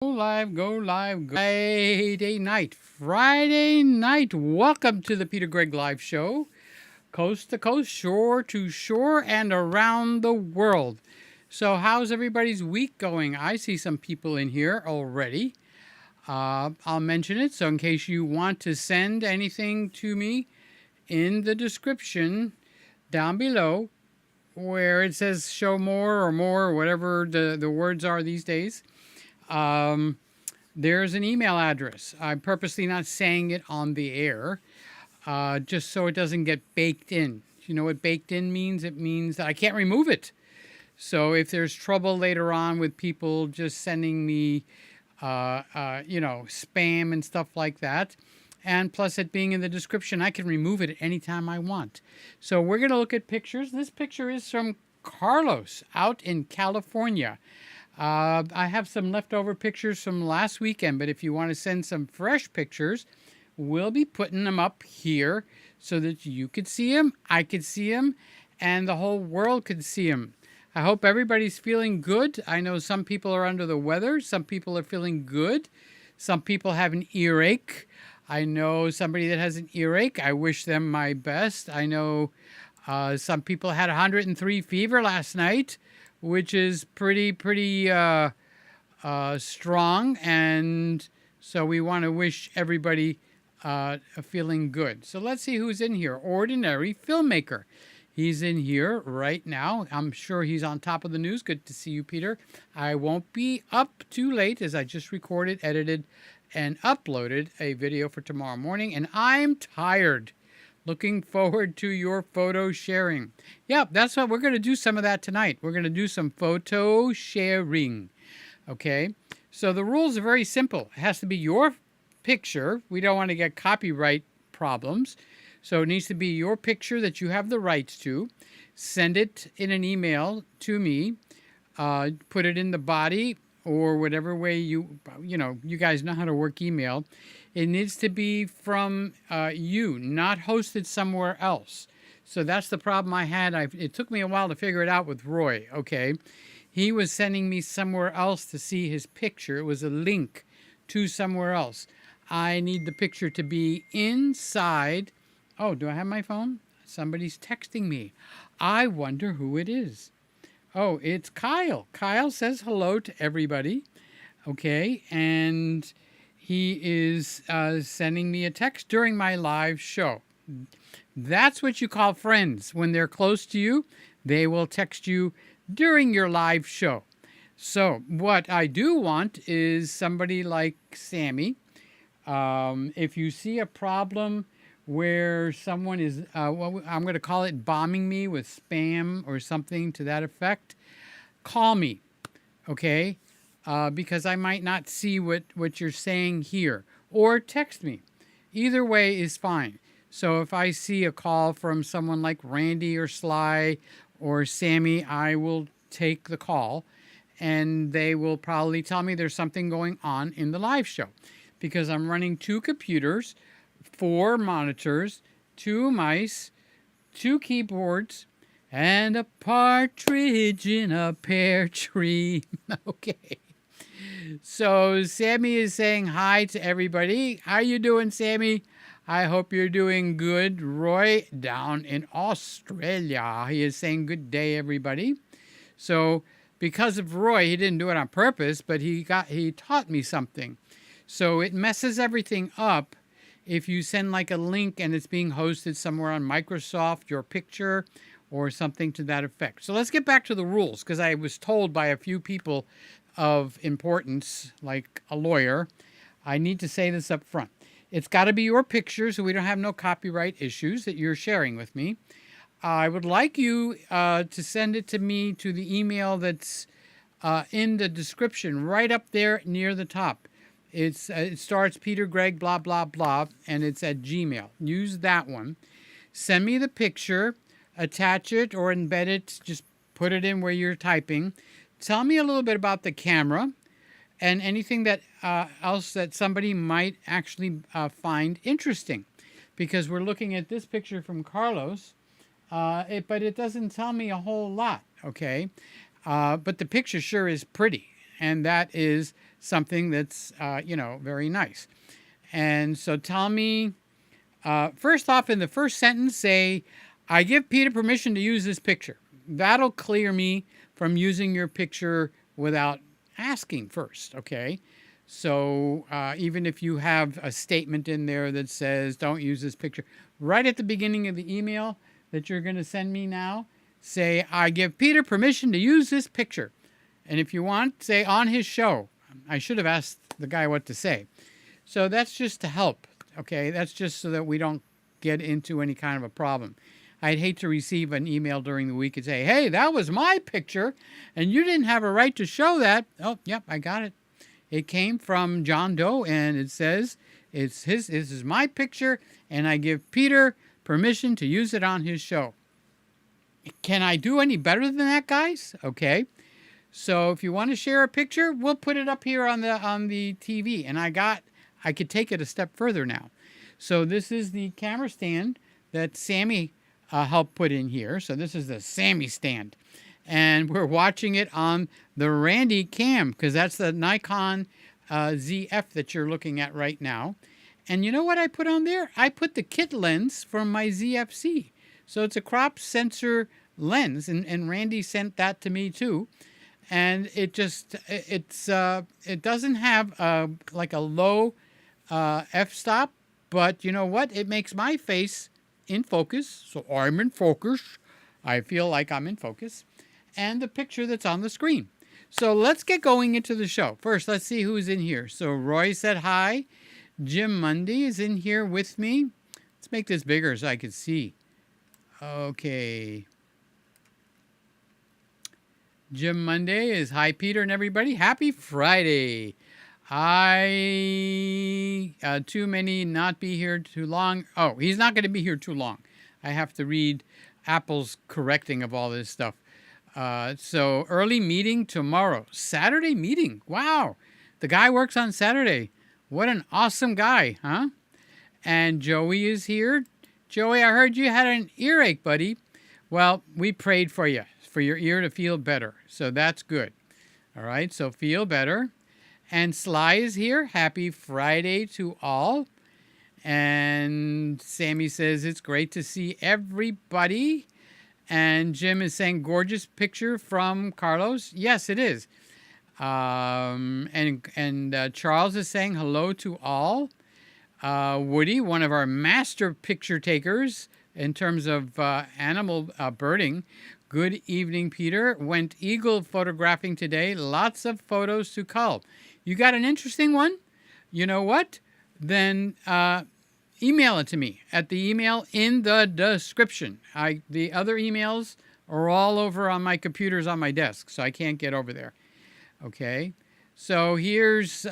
Go live, Friday night. Welcome to the Peter Gregg Live Show, coast to coast, shore to shore, and around the world. So, how's everybody's week going? I see some people in here already. I'll mention it, so in case you want to send anything to me, in the description down below, where it says show more or whatever the words are these days. There's an email address. I'm purposely not saying it on the air, just so it doesn't get baked in. You know what baked in means? It means that I can't remove it. So if there's trouble later on with people just sending me, spam and stuff like that, and plus it being in the description, I can remove it at any time I want. So we're going to look at pictures. This picture is from Carlos out in California. I have some leftover pictures from last weekend, but if you want to send some fresh pictures, we'll be putting them up here so that you could see them, I could see them, and the whole world could see them. I hope everybody's feeling good. I know some people are under the weather. Some people are feeling good. Some people have an earache. I know somebody that has an earache. I wish them my best. I know some people had 103 fever last night, which is pretty strong, and so we want to wish everybody feeling good. So let's see who's in here. Ordinary Filmmaker. He's in here right now. I'm sure he's on top of the news. Good to see you, Peter. I won't be up too late as I just recorded, edited, and uploaded a video for tomorrow morning, and I'm tired. Looking forward to your photo sharing. Yep, that's what we're going to do, some of that tonight. We're going to do some photo sharing. Okay, so the rules are very simple. It has to be your picture. We don't want to get copyright problems. So it needs to be your picture that you have the rights to. Send it in an email to me. Put it in the body or whatever way you guys know how to work email. It needs to be from you, not hosted somewhere else. So that's the problem I had. It took me a while to figure it out with Roy, okay? He was sending me somewhere else to see his picture. It was a link to somewhere else. I need the picture to be inside. Oh, do I have my phone? Somebody's texting me. I wonder who it is. Oh, it's Kyle. Kyle says hello to everybody, okay? And he is sending me a text during my live show. That's what you call friends. When they're close to you, they will text you during your live show. So what I do want is somebody like Sammy. If you see a problem where someone is, I'm going to call it bombing me with spam or something to that effect, call me, okay? Because I might not see what you're saying here. Or text me. Either way is fine. So if I see a call from someone like Randy or Sly or Sammy, I will take the call. And they will probably tell me there's something going on in the live show. Because I'm running 2 computers, 4 monitors, 2 mice, 2 keyboards, and a partridge in a pear tree. Okay. So Sammy is saying hi to everybody. How you doing, Sammy? I hope you're doing good. Roy down in Australia. He is saying good day, everybody. So because of Roy, he didn't do it on purpose, but he taught me something. So it messes everything up if you send like a link and it's being hosted somewhere on Microsoft, your picture, or something to that effect. So let's get back to the rules, because I was told by a few people of importance, like a lawyer, I need to say this up front. It's got to be your picture so we don't have no copyright issues that you're sharing with me. I would like you to send it to me to the email that's in the description, right up there near the top. It starts Peter Gregg, blah, blah, blah, and it's at Gmail. Use that one. Send me the picture, attach it or embed it, just put it in where you're typing. Tell me a little bit about the camera and anything that else that somebody might actually find interesting. Because we're looking at this picture from Carlos, but it doesn't tell me a whole lot, okay? But the picture sure is pretty, and that is something that's, very nice. And so tell me, first off, in the first sentence, say, I give Peter permission to use this picture. That'll clear me from using your picture without asking first, okay? So even if you have a statement in there that says, don't use this picture, right at the beginning of the email that you're going to send me now, say, I give Peter permission to use this picture. And if you want, say, on his show. I should have asked the guy what to say. So that's just to help, okay? That's just so that we don't get into any kind of a problem. I'd hate to receive an email during the week and say, hey, that was my picture, and you didn't have a right to show that. Oh, yep, I got it. It came from John Doe, and it says, this is my picture, and I give Peter permission to use it on his show. Can I do any better than that, guys? Okay. So if you want to share a picture, we'll put it up here on the TV. And I could take it a step further now. So this is the camera stand that Sammy helped put in here. So this is the Sammy stand. And we're watching it on the Randy cam because that's the Nikon ZF that you're looking at right now. And you know what I put on there? I put the kit lens from my ZFC. So it's a crop sensor lens, and Randy sent that to me too. And it doesn't have like a low f-stop, but you know what? It makes my face in focus, so I'm in focus. I feel like I'm in focus, and the picture that's on the screen. So let's get going into the show. First, let's see who's in here. So Roy said hi. Jim Mundy is in here with me. Let's make this bigger so I can see. Okay. Jim Monday is hi, Peter and everybody. Happy Friday. Too many not be here too long. Oh, he's not going to be here too long. I have to read Apple's correcting of all this stuff. So early meeting tomorrow. Saturday meeting. Wow. The guy works on Saturday. What an awesome guy, huh? And Joey is here. Joey, I heard you had an earache, buddy. Well, we prayed for you, for your ear to feel better. So that's good. All right, so feel better. And Sly is here. Happy Friday to all. And Sammy says it's great to see everybody. And Jim is saying gorgeous picture from Carlos. Yes, it is. And Charles is saying hello to all. Woody, one of our master picture takers in terms of animal birding. Good evening, Peter. Went eagle photographing today. Lots of photos to cull. You got an interesting one? You know what? Then email it to me at the email in the description. The other emails are all over on my computers on my desk, so I can't get over there. Okay. So here's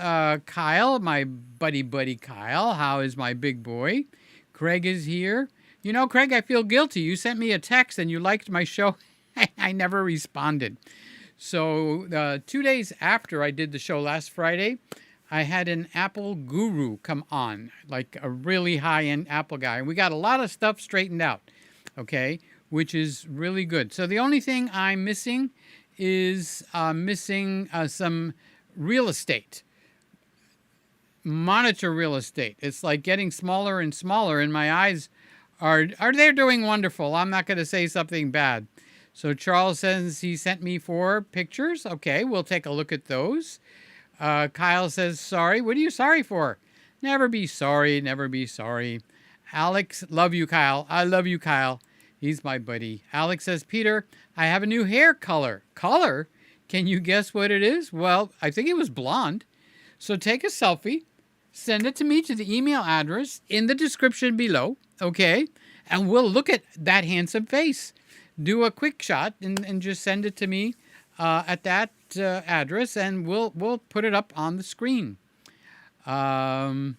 Kyle, my buddy Kyle. How is my big boy? Gregg is here. You know, Gregg, I feel guilty. You sent me a text and you liked my show. I never responded. So 2 days after I did the show last Friday, I had an Apple guru come on, like a really high-end Apple guy. And we got a lot of stuff straightened out, okay, which is really good. So the only thing I'm missing is some real estate. Monitor real estate. It's like getting smaller and smaller, and my eyes are they doing wonderful. I'm not going to say something bad. So Charles says he sent me 4 pictures. Okay, we'll take a look at those. Kyle says, sorry. What are you sorry for? Never be sorry. Never be sorry. Alex, love you, Kyle. I love you, Kyle. He's my buddy. Alex says, Peter, I have a new hair color. Color? Can you guess what it is? Well, I think it was blonde. So take a selfie, send it to me to the email address in the description below, okay? And we'll look at that handsome face. Do a quick shot and just send it to me at that address, and we'll put it up on the screen. So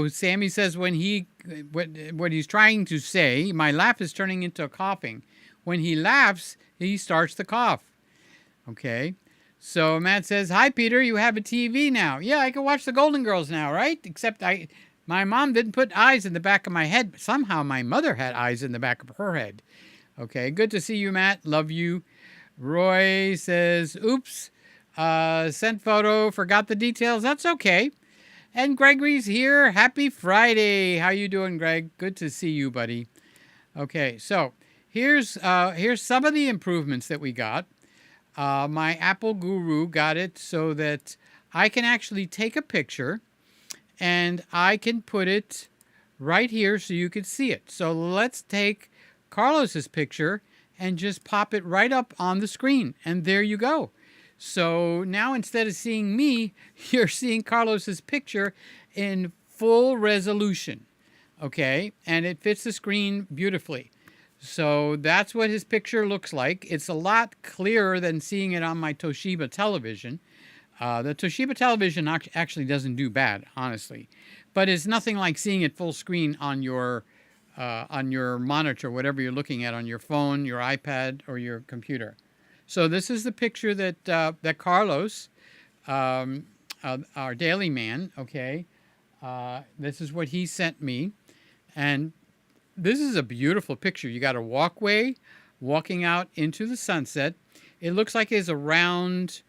Sammy says what he's trying to say, my laugh is turning into a coughing. When he laughs, he starts to cough. Okay. So Matt says, hi, Peter, you have a TV now. Yeah, I can watch the Golden Girls now, right? Except my mom didn't put eyes in the back of my head. Somehow my mother had eyes in the back of her head. Okay, good to see you, Matt. Love you. Roy says, oops, Sent photo, forgot the details. That's okay. And Gregory's here. Happy Friday. How you doing, Greg? Good to see you, buddy. Okay, so here's some of the improvements that we got. My Apple guru got it so that I can actually take a picture and I can put it right here so you can see it. So let's take Carlos's picture and just pop it right up on the screen. And there you go. So now instead of seeing me, you're seeing Carlos's picture in full resolution. Okay, and it fits the screen beautifully. So that's what his picture looks like. It's a lot clearer than seeing it on my Toshiba television. The Toshiba television actually doesn't do bad, honestly. But it's nothing like seeing it full screen on your monitor, whatever you're looking at, on your phone, your iPad, or your computer. So this is the picture that Carlos, our daily man, okay, this is what he sent me. And this is a beautiful picture. You got a walkway walking out into the sunset. It looks like there's a round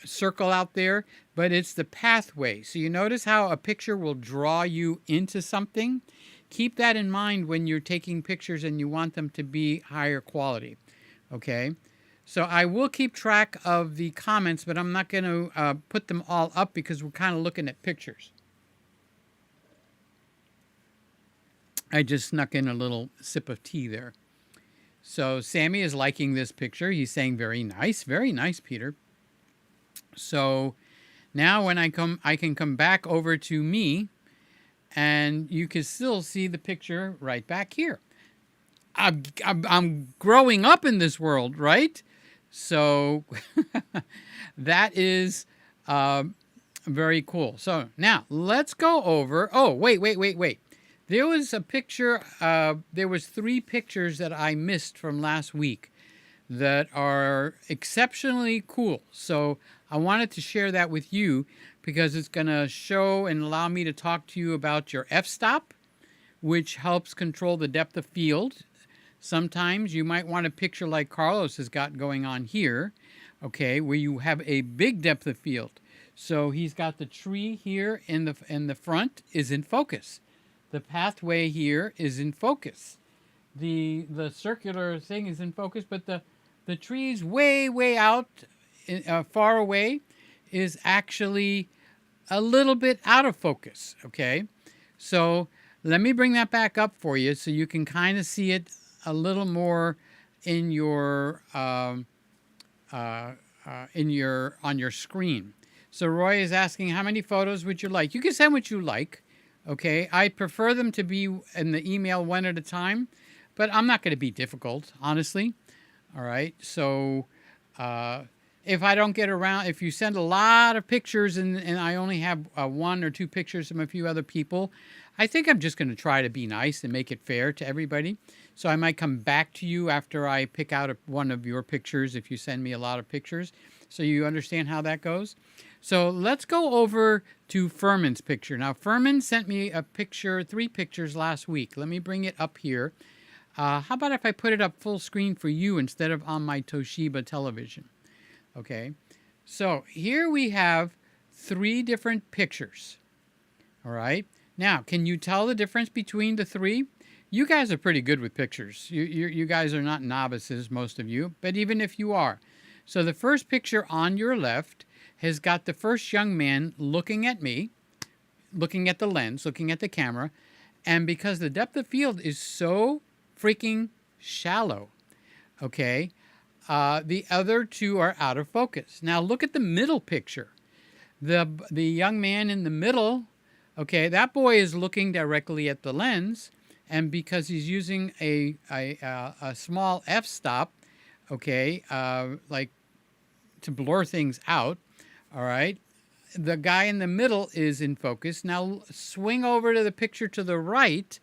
circle out there, but it's the pathway. So you notice how a picture will draw you into something? Keep that in mind when you're taking pictures and you want them to be higher quality. Okay, so I will keep track of the comments, but I'm not going to put them all up because we're kind of looking at pictures. I just snuck in a little sip of tea there. So Sammy is liking this picture. He's saying very nice, Peter. So now when I can come back over to me, and you can still see the picture right back here. I'm growing up in this world, right? So that is very cool. So now let's go over. Oh, wait. There was a picture. There was 3 pictures that I missed from last week that are exceptionally cool. So I wanted to share that with you because it's going to show and allow me to talk to you about your f-stop, which helps control the depth of field. Sometimes you might want a picture like Carlos has got going on here, okay, where you have a big depth of field. So he's got the tree here in the front is in focus. The pathway here is in focus. The circular thing is in focus, but the trees way out, far away, is actually a little bit out of focus, okay? So let me bring that back up for you so you can kind of see it a little more in your on your screen. So Roy is asking, how many photos would you like? You can send what you like, okay? I prefer them to be in the email one at a time, but I'm not going to be difficult, honestly. All right, so if I don't get around, if you send a lot of pictures and I only have 1 or 2 pictures from a few other people, I think I'm just going to try to be nice and make it fair to everybody. So I might come back to you after I pick out one of your pictures if you send me a lot of pictures, so you understand how that goes. So let's go over to Furman's picture. Now, Furman sent me a picture, 3 pictures last week. Let me bring it up here. How about if I put it up full screen for you instead of on my Toshiba television? Okay, so here we have 3 different pictures. All right, now can you tell the difference between the 3? You guys are pretty good with pictures. You guys are not novices, most of you, but even if you are. So the first picture on your left has got the first young man looking at me, looking at the lens, looking at the camera, and because the depth of field is so freaking shallow, okay, the other 2 are out of focus. Now look at the middle picture. The young man in the middle, okay, that boy is looking directly at the lens, and because he's using a small f-stop, okay, like to blur things out, all right, the guy in the middle is in focus. Now swing over to the picture to the right.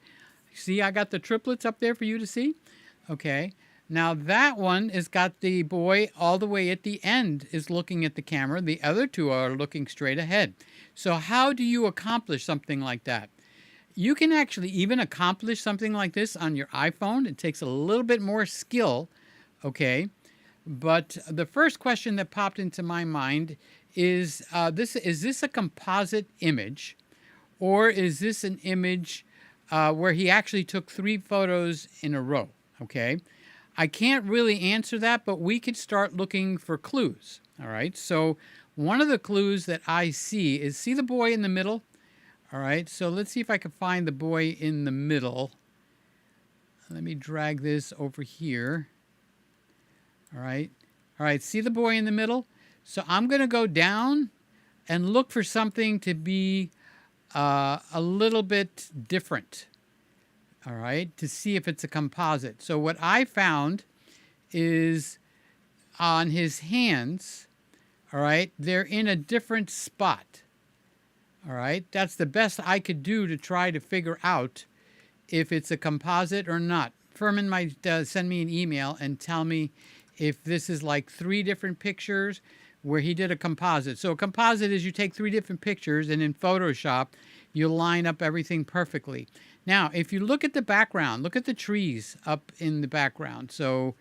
See, I got the triplets up there for you to see. Okay, now that one has got the boy all the way at the end is looking at the camera. The other 2 are looking straight ahead. So how do you accomplish something like that? You can actually even accomplish something like this on your iPhone. It takes a little bit more skill, okay? But the first question that popped into my mind is is this a composite image, or is this an image where he actually took 3 photos in a row? Okay. I can't really answer that, but we could start looking for clues. All right. So one of the clues that I see the boy in the middle? All right. So let's see if I can find the boy in the middle. Let me drag this over here. All right. All right. See the boy in the middle? So I'm going to go down and look for something to be a little bit different. All right. To see if it's a composite. So what I found is on his hands. All right. They're in a different spot. All right. That's the best I could do to try to figure out if it's a composite or not. Furman might send me an email and tell me if this is like 3 different pictures where he did a composite. So a composite is you take 3 different pictures and in Photoshop, you line up everything perfectly. Now, if you look at the background, look at the trees up in the background. So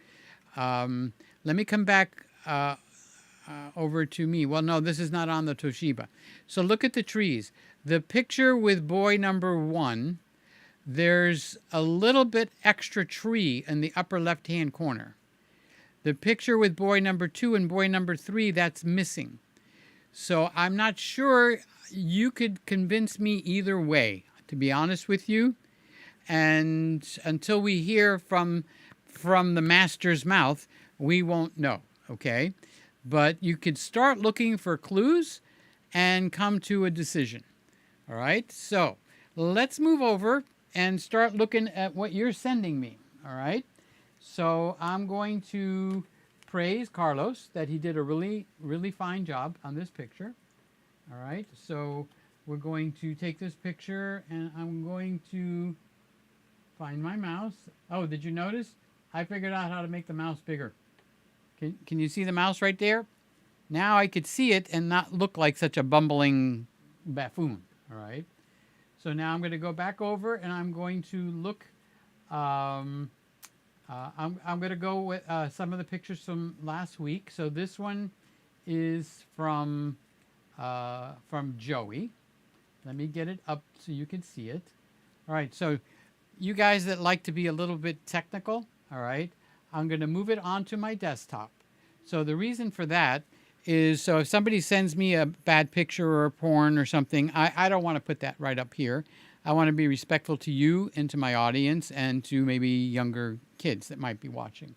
let me come back over to me. Well, no, this is not on the Toshiba. So look at the trees. The picture with boy number 1, there's a little bit extra tree in the upper left-hand corner. The picture with boy number 2 and boy number 3, that's missing. So I'm not sure you could convince me either way, to be honest with you. And until we hear from the master's mouth, we won't know, okay? But you could start looking for clues and come to a decision, all right? So let's move over and start looking at what you're sending me, all right? So I'm going to praise Carlos that he did a really, really fine job on this picture. All right, so we're going to take this picture and I'm going to find my mouse. Oh, did you notice? I figured out how to make the mouse bigger. Can you see the mouse right there? Now I could see it and not look like such a bumbling buffoon. All right, so now I'm going to go back over and I'm going to look. I'm going to go with some of the pictures from last week. So this one is from Joey. Let me get it up so you can see it. All right, so you guys that like to be a little bit technical, all right, I'm going to move it onto my desktop. So the reason for that is so if somebody sends me a bad picture or a porn or something, I don't want to put that right up here. I want to be respectful to you and to my audience and to maybe younger kids that might be watching.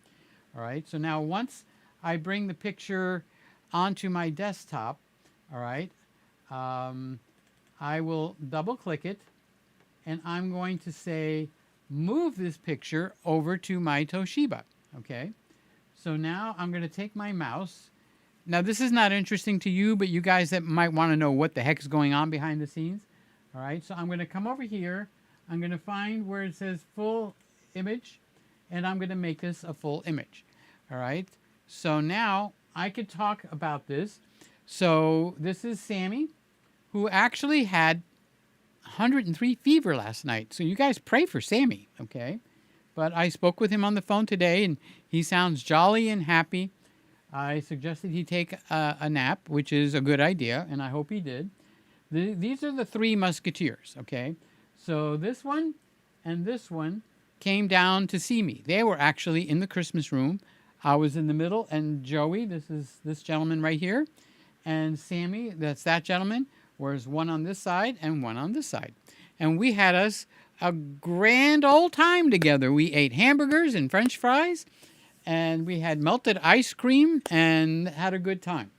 All right, so now once I bring the picture onto my desktop, all right, I will double click it and I'm going to say move this picture over to my Toshiba. Okay, so now I'm going to take my mouse. Now this is not interesting to you, but you guys that might want to know what the heck is going on behind the scenes. All right, so I'm going to come over here. I'm going to find where it says full image, and I'm going to make this a full image. All right, so now I could talk about this. So this is Sammy, who actually had 103 fever last night. So you guys pray for Sammy, okay? But I spoke with him on the phone today, and he sounds jolly and happy. I suggested he take a nap, which is a good idea, and I hope he did. These are the 3 musketeers, okay? So this one and this one came down to see me. They were actually in the Christmas room. I was in the middle, and Joey, this is this gentleman right here, and Sammy, that's that gentleman, was one on this side and one on this side. And we had us a grand old time together. We ate hamburgers and French fries, and we had melted ice cream and had a good time.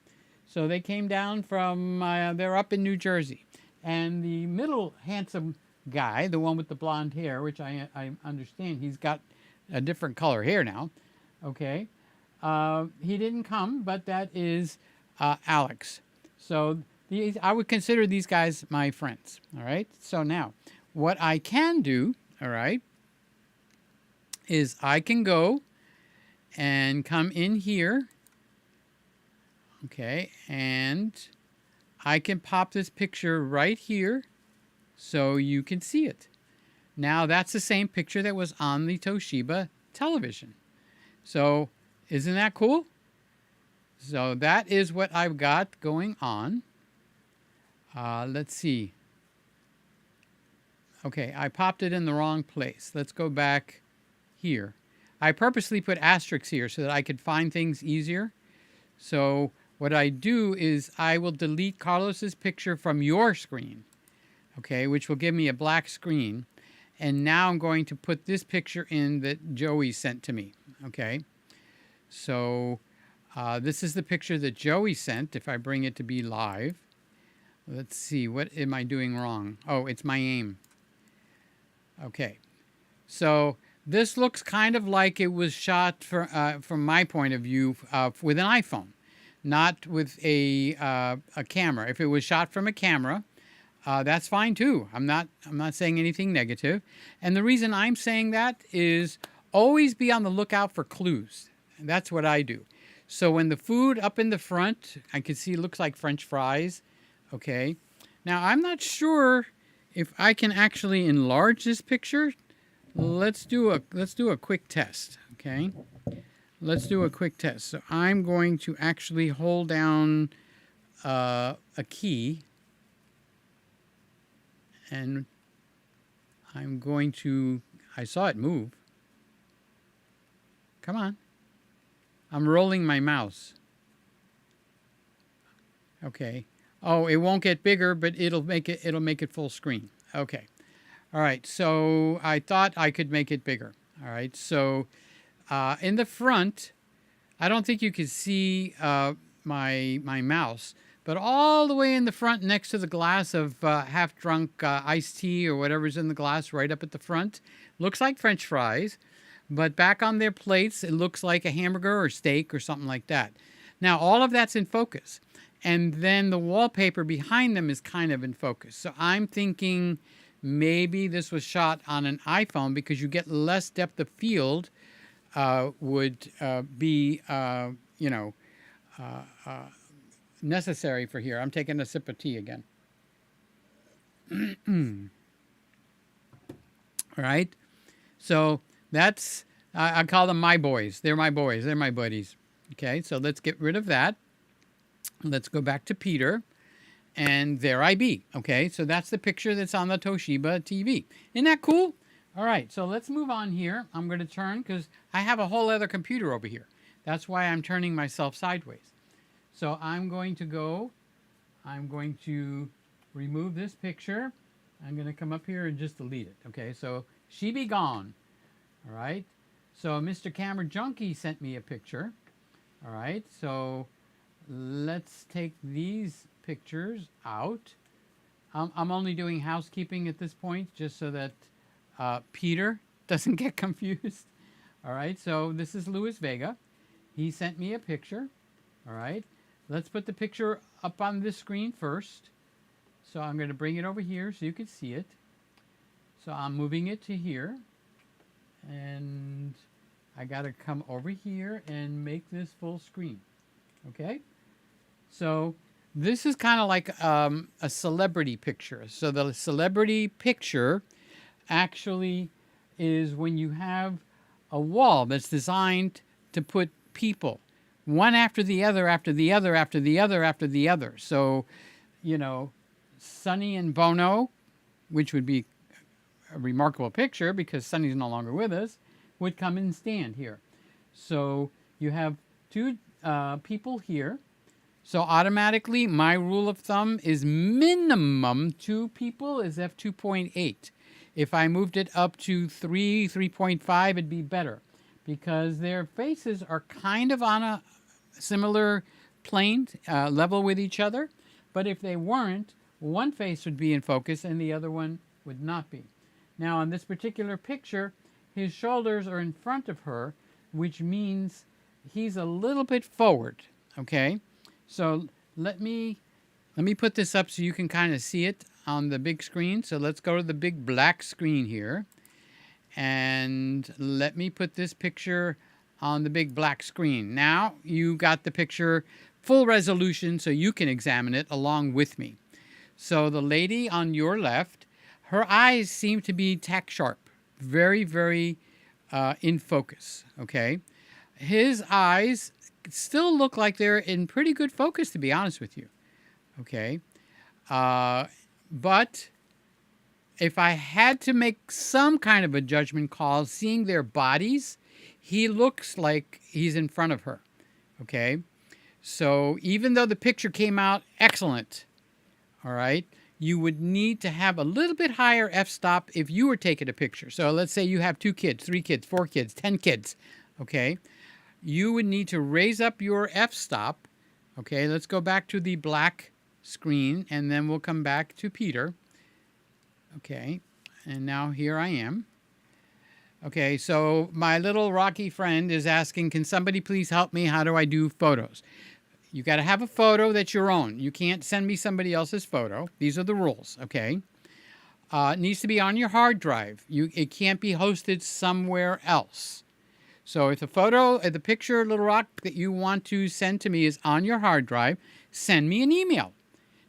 So they came down from, they're up in New Jersey. And the middle handsome guy, the one with the blonde hair, which I understand he's got a different color hair now, okay? He didn't come, but that is Alex. So I would consider these guys my friends, all right? So now, what I can do, all right, is I can go and come in here. Okay, and I can pop this picture right here so you can see it. Now, that's the same picture that was on the Toshiba television. So, isn't that cool? So that is what I've got going on. Let's see. Okay, I popped it in the wrong place. Let's go back here. I purposely put asterisks here so that I could find things easier. So what I do is I will delete Carlos's picture from your screen, okay, which will give me a black screen. And now I'm going to put this picture in that Joey sent to me, okay? So this is the picture that Joey sent, if I bring it to be live. Let's see, what am I doing wrong? Oh, it's my aim. Okay, so this looks kind of like it was shot from my point of view with an iPhone, not with a camera. If it was shot from a camera, that's fine too. I'm not saying anything negative. And the reason I'm saying that is always be on the lookout for clues. And that's what I do. So when the food up in the front, I can see it looks like French fries. Okay. Now I'm not sure if I can actually enlarge this picture. Let's do a quick test. Okay. Let's do a quick test. So I'm going to actually hold down a key. And I'm going to, I saw it move. Come on. I'm rolling my mouse. Okay. Oh, it won't get bigger, but it'll make it full screen. Okay. All right. So I thought I could make it bigger. All right. So in the front, I don't think you can see my mouse. But all the way in the front next to the glass of half-drunk iced tea or whatever's in the glass right up at the front, looks like French fries. But back on their plates, it looks like a hamburger or steak or something like that. Now, all of that's in focus. And then the wallpaper behind them is kind of in focus. So I'm thinking maybe this was shot on an iPhone because you get less depth of field would be, necessary for here. I'm taking a sip of tea again. All right. So that's, I call them my boys. They're my boys. They're my buddies. Okay. So let's get rid of that. Let's go back to Peter. And there I be. Okay. So that's the picture that's on the Toshiba TV. Isn't that cool? All right. So let's move on here. I'm going to turn because I have a whole other computer over here. That's why I'm turning myself sideways. So I'm going to remove this picture. I'm going to come up here and just delete it. Okay, so she be gone. All right. So Mr. Camera Junkie sent me a picture. All right. So let's take these pictures out. I'm only doing housekeeping at this point just so that Peter doesn't get confused. All right. So this is Luis Vega. He sent me a picture. All right. Let's put the picture up on this screen first. So I'm going to bring it over here so you can see it. So I'm moving it to here. And I got to come over here and make this full screen. Okay? So this is kind of like a celebrity picture. So the celebrity picture actually is when you have a wall that's designed to put people one after the other, after the other, after the other, after the other. So, Sonny and Bono, which would be a remarkable picture because Sonny's no longer with us, would come and stand here. So you have two people here. So automatically, my rule of thumb is minimum 2 people is f2.8. If I moved it up to 3.5, it'd be better because their faces are kind of on a similar plane, level with each other. But if they weren't, one face would be in focus and the other one would not be. Now, on this particular picture, his shoulders are in front of her, which means he's a little bit forward, okay? So let me put this up so you can kind of see it on the big screen. So let's go to the big black screen here. And let me put this picture on the big black screen. Now you got the picture full resolution so you can examine it along with me. So the lady on your left, her eyes seem to be tack sharp, very, very in focus, okay? His eyes still look like they're in pretty good focus, to be honest with you. Okay. But if I had to make some kind of a judgment call, seeing their bodies, he looks like he's in front of her. Okay. So even though the picture came out excellent, all right, you would need to have a little bit higher f-stop if you were taking a picture. So let's say you have 2 kids, 3 kids, 4 kids, 10 kids, okay? You would need to raise up your f-stop. Okay, let's go back to the black screen, and then we'll come back to Peter. Okay, and now here I am. Okay, so my little Rocky friend is asking, can somebody please help me? How do I do photos? You got to have a photo that's your own. You can't send me somebody else's photo. These are the rules, okay? It needs to be on your hard drive. It can't be hosted somewhere else. So if the picture, Little Rock, that you want to send to me is on your hard drive, send me an email.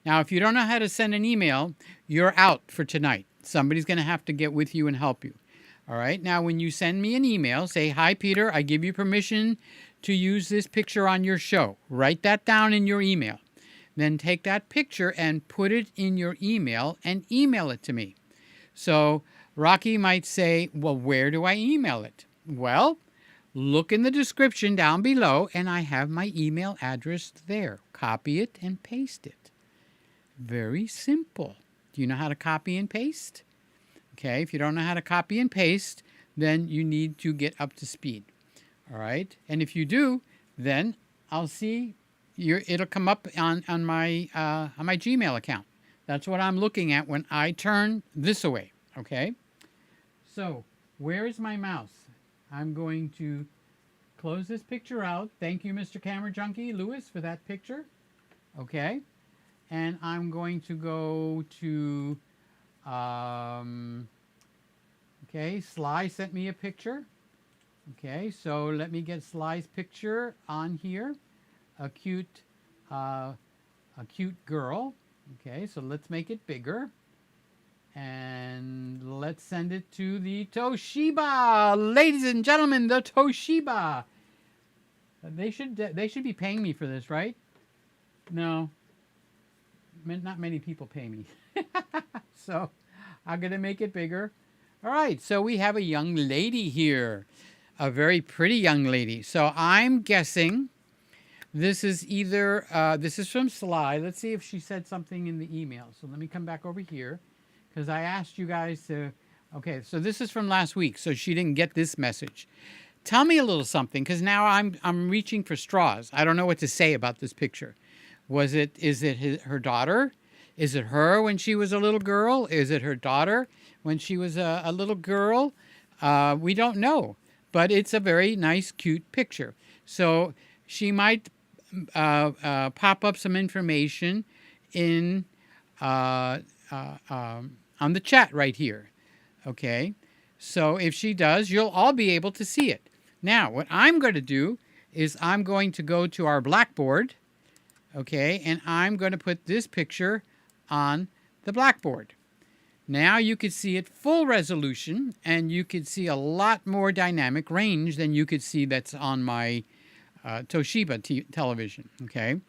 Now, if you don't know how to send an email, you're out for tonight. Somebody's going to have to get with you and help you. All right? Now, when you send me an email, say, hi, Peter, I give you permission to use this picture on your show. Write that down in your email. Then take that picture and put it in your email and email it to me. So Rocky might say, well, where do I email it? Well, look in the description down below, and I have my email address there. Copy it and paste it. Very simple. Do you know how to copy and paste? Okay, if you don't know how to copy and paste, then you need to get up to speed. All right, and if you do, then I'll see it'll come up on my Gmail account. That's what I'm looking at when I turn this away. Okay, so where is my mouse? I'm going to close this picture out. Thank you, Mr. Camera Junkie Lewis, for that picture. Okay, and I'm going to go to okay, Sly sent me a picture. Okay, so let me get Sly's picture on here. A cute girl. Okay, so let's make it bigger. And let's send it to the Toshiba. Ladies and gentlemen, the Toshiba. They should be paying me for this, right? No. Not many people pay me. So I'm going to make it bigger. All right, so we have a young lady here. A very pretty young lady. So I'm guessing this is either, this is from Sly. Let's see if she said something in the email. So let me come back over here, because I asked you guys to, okay, so this is from last week, so she didn't get this message. Tell me a little something, because now I'm reaching for straws. I don't know what to say about this picture. Is it her daughter? Is it her when she was a little girl? Is it her daughter when she was a little girl? We don't know. But it's a very nice, cute picture. So she might pop up some information in on the chat right here. Okay? So if she does, you'll all be able to see it. Now, what I'm going to do is I'm going to go to our blackboard, okay, and I'm going to put this picture on the blackboard. Now you could see it full resolution, and you could see a lot more dynamic range than you could see that's on my Toshiba television, okay?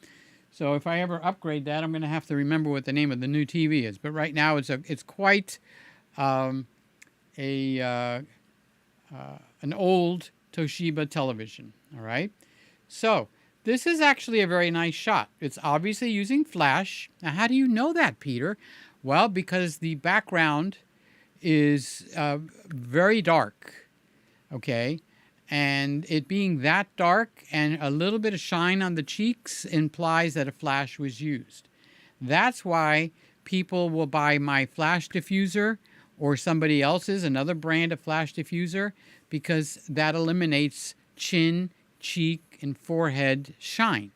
So if I ever upgrade that, I'm going to have to remember what the name of the new TV is. But right now it's quite an old Toshiba television, all right? So this is actually a very nice shot. It's obviously using flash. Now, how do you know that, Peter? Well, because the background is very dark, okay? And it being that dark and a little bit of shine on the cheeks implies that a flash was used. That's why people will buy my flash diffuser or somebody else's, another brand of flash diffuser, because that eliminates chin, cheek, and forehead shine,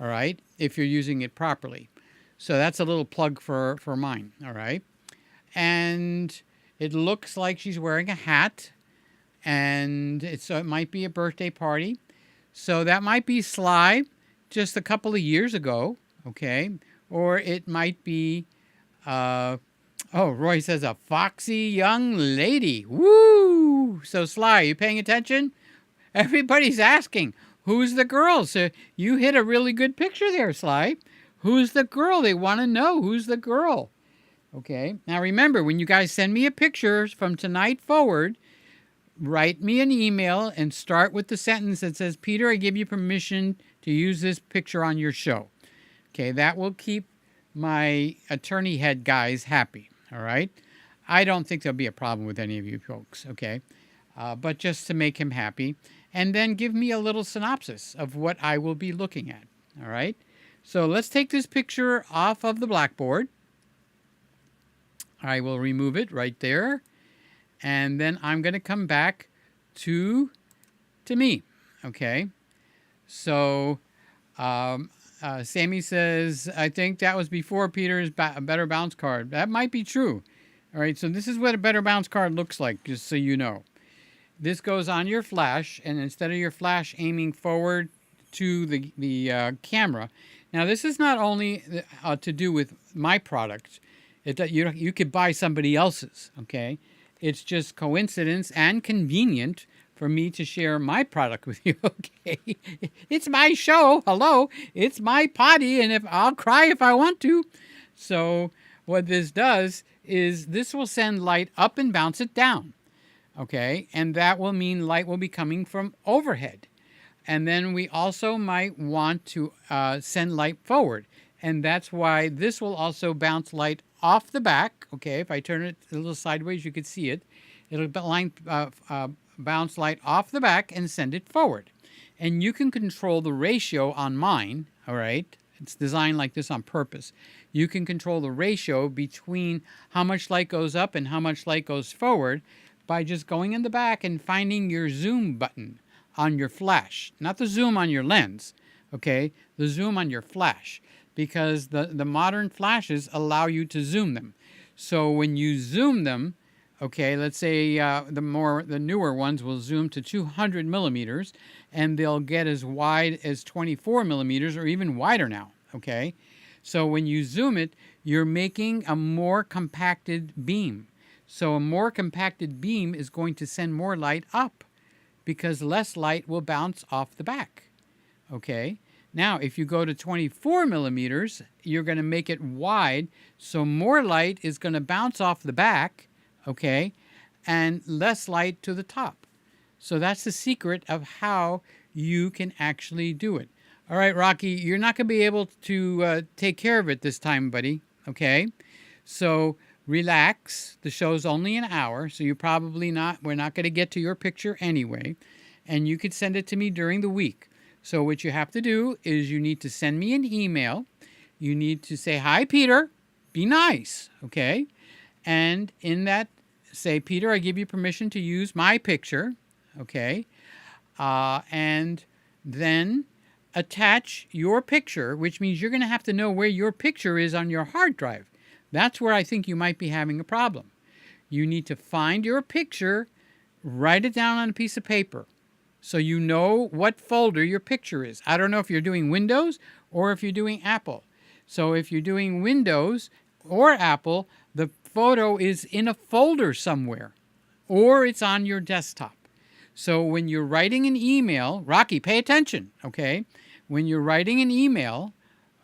all right, if you're using it properly. So that's a little plug for mine, all right? And it looks like she's wearing a hat, and so it might be a birthday party. So that might be Sly just a couple of years ago, okay? Or it might be, Roy says a foxy young lady. Woo! So Sly, you paying attention? Everybody's asking, Who's the girl? So you hit a really good picture there, Sly. Who's the girl? They want to know who's the girl. Okay. Now remember, when you guys send me a picture from tonight forward, write me an email and start with the sentence that says, Peter, I give you permission to use this picture on your show. Okay, that will keep my attorney head guys happy. All right. I don't think there'll be a problem with any of you folks. Okay. But just to make him happy. And then give me a little synopsis of what I will be looking at. All right. So let's take this picture off of the blackboard. I will remove it right there. And then I'm going to come back to me. Okay. So Sammy says, I think that was before Peter's Better Bounce card. That might be true. All right. So this is what a Better Bounce card looks like, just so you know. This goes on your flash, and instead of your flash aiming forward to the camera. Now, this is not only to do with my product. You could buy somebody else's, okay? It's just coincidence and convenient for me to share my product with you, okay? It's my show. Hello. It's my potty, and I'll cry if I want to. So what this does is this will send light up and bounce it down. Okay, and that will mean light will be coming from overhead. And then we also might want to send light forward. And that's why this will also bounce light off the back. Okay, if I turn it a little sideways, you can see it. It'll bounce light off the back and send it forward. And you can control the ratio on mine, all right? It's designed like this on purpose. You can control the ratio between how much light goes up and how much light goes forward by just going in the back and finding your zoom button on your flash. Not the zoom on your lens, okay? The zoom on your flash, because the modern flashes allow you to zoom them. So when you zoom them, okay, let's say the newer ones will zoom to 200 millimeters, and they'll get as wide as 24 millimeters or even wider now, okay? So when you zoom it, you're making a more compacted beam. So a more compacted beam is going to send more light up because less light will bounce off the back. Okay. Now, if you go to 24 millimeters, you're going to make it wide. So more light is going to bounce off the back. Okay. And less light to the top. So that's the secret of how you can actually do it. All right, Rocky, you're not going to be able to take care of it this time, buddy. Okay. So relax. The show's only an hour, so we're not going to get to your picture anyway. And you could send it to me during the week. So what you have to do is you need to send me an email. You need to say, hi, Peter. Be nice, okay? And in that, say, Peter, I give you permission to use my picture, okay? And then attach your picture, which means you're going to have to know where your picture is on your hard drive. That's where I think you might be having a problem. You need to find your picture, write it down on a piece of paper so you know what folder your picture is. I don't know if you're doing Windows or if you're doing Apple. So if you're doing Windows or Apple, the photo is in a folder somewhere or it's on your desktop. So when you're writing an email, Rocky, pay attention, okay? When you're writing an email,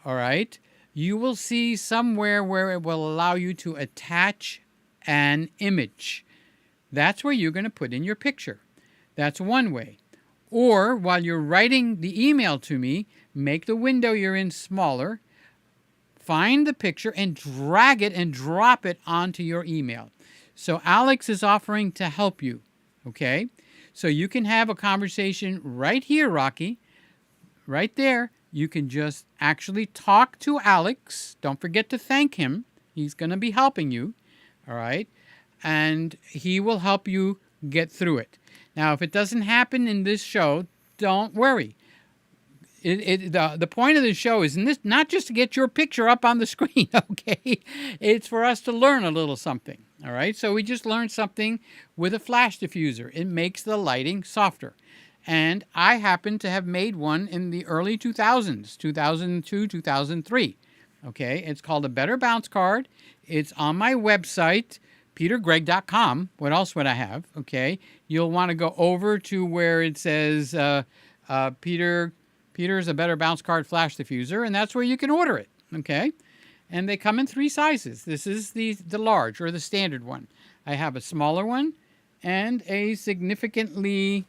all right, you will see somewhere where it will allow you to attach an image. That's where you're going to put in your picture. That's one way. Or while you're writing the email to me, make the window you're in smaller, find the picture and drag it and drop it onto your email. So Alex is offering to help you, okay? So you can have a conversation right here, Rocky, right there. You can just actually talk to Alex. Don't forget to thank him. He's going to be helping you, all right? And he will help you get through it. Now, if it doesn't happen in this show, don't worry. The point of the show is not just to get your picture up on the screen, okay? It's for us to learn a little something, all right? So we just learned something with a flash diffuser. It makes the lighting softer. And I happen to have made one in the early 2000s, 2002, 2003. Okay, it's called a Better Bounce card. It's on my website, petergregg.com. What else would I have? Okay, you'll want to go over to where it says Peter's a better bounce card flash diffuser, and that's where you can order it. Okay, and they come in 3 sizes. This is the large or the standard one. I have a smaller one and a significantly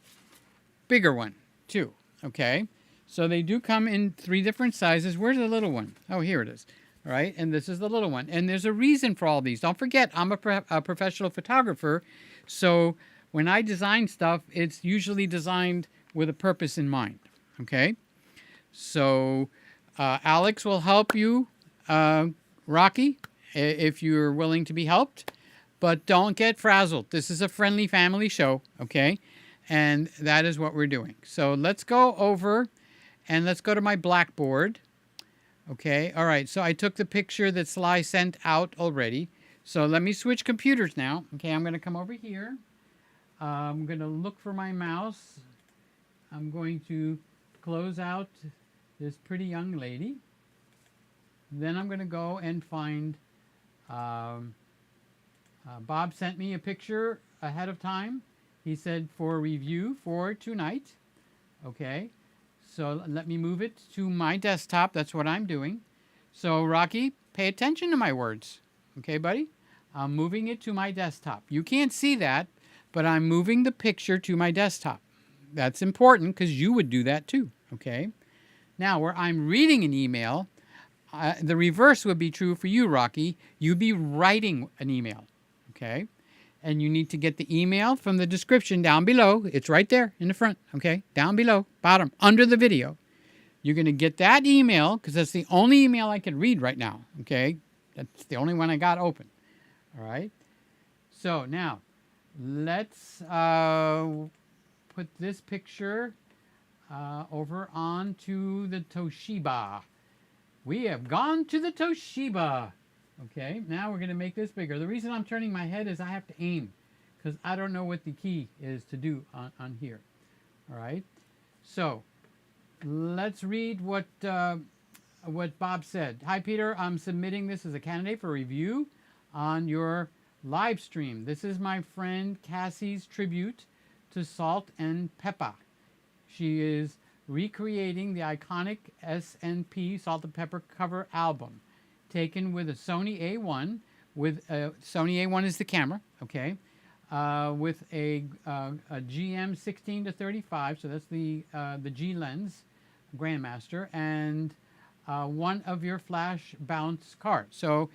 bigger one too. Okay, so they do come in 3 different sizes. Where's the little one? Oh, here it is. All right, and this is the little one. And there's a reason for all these. Don't forget, I'm a professional photographer, so when I design stuff, it's usually designed with a purpose in mind. Okay, so Alex will help you, Rocky, if you're willing to be helped. But don't get frazzled. This is a friendly family show, okay? And that is what we're doing. So let's go over and let's go to my blackboard. Okay, all right. So I took the picture that Sly sent out already. So let me switch computers now. Okay, I'm going to come over here. I'm going to look for my mouse. I'm going to close out this pretty young lady. Then I'm going to go and find... Bob sent me a picture ahead of time. He said for review for tonight. Okay, so let me move it to my desktop. That's what I'm doing. So Rocky, pay attention to my words. Okay, buddy? I'm moving it to my desktop. You can't see that, but I'm moving the picture to my desktop. That's important because you would do that too. Okay, now where I'm reading an email, the reverse would be true for you, Rocky. You'd be writing an email. Okay, and you need to get the email from the description down below. It's right there in the front, okay, down below, bottom, under the video. You're going to get that email because that's the only email I can read right now, okay? That's the only one I got open, all right? So now, let's put this picture over onto the Toshiba. We have gone to the Toshiba. Okay, now we're going to make this bigger. The reason I'm turning my head is I have to aim because I don't know what the key is to do on here. All right, so let's read what Bob said. Hi, Peter. I'm submitting this as a candidate for review on your live stream. This is my friend Cassie's tribute to Salt and Pepper. She is recreating the iconic S&P Salt and Pepper cover album, taken with a Sony A1, Sony A1 is the camera, okay, with a GM 16-35, so that's the G lens, Grandmaster, and one of your flash bounce cards. So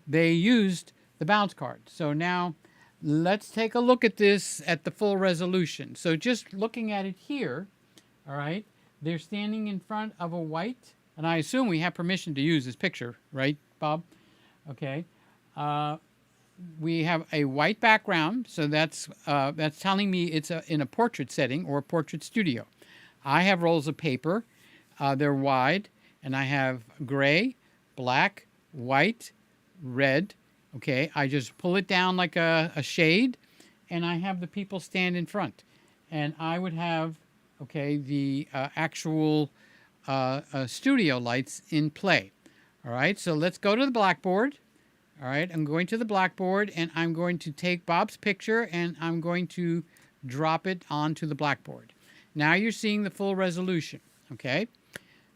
they used the bounce card. So now let's take a look at this at the full resolution. So just looking at it here, all right, they're standing in front of a white, and I assume we have permission to use this picture, right, Bob? Okay. We have a white background, so that's telling me it's in a portrait setting or a portrait studio. I have rolls of paper. They're wide, and I have gray, black, white, red. Okay, I just pull it down like a shade, and I have the people stand in front. And I would have, okay, the actual studio lights in play. All right, so let's go to the blackboard. All right, I'm going to the blackboard, and I'm going to take Bob's picture, and I'm going to drop it onto the blackboard. Now you're seeing the full resolution, okay?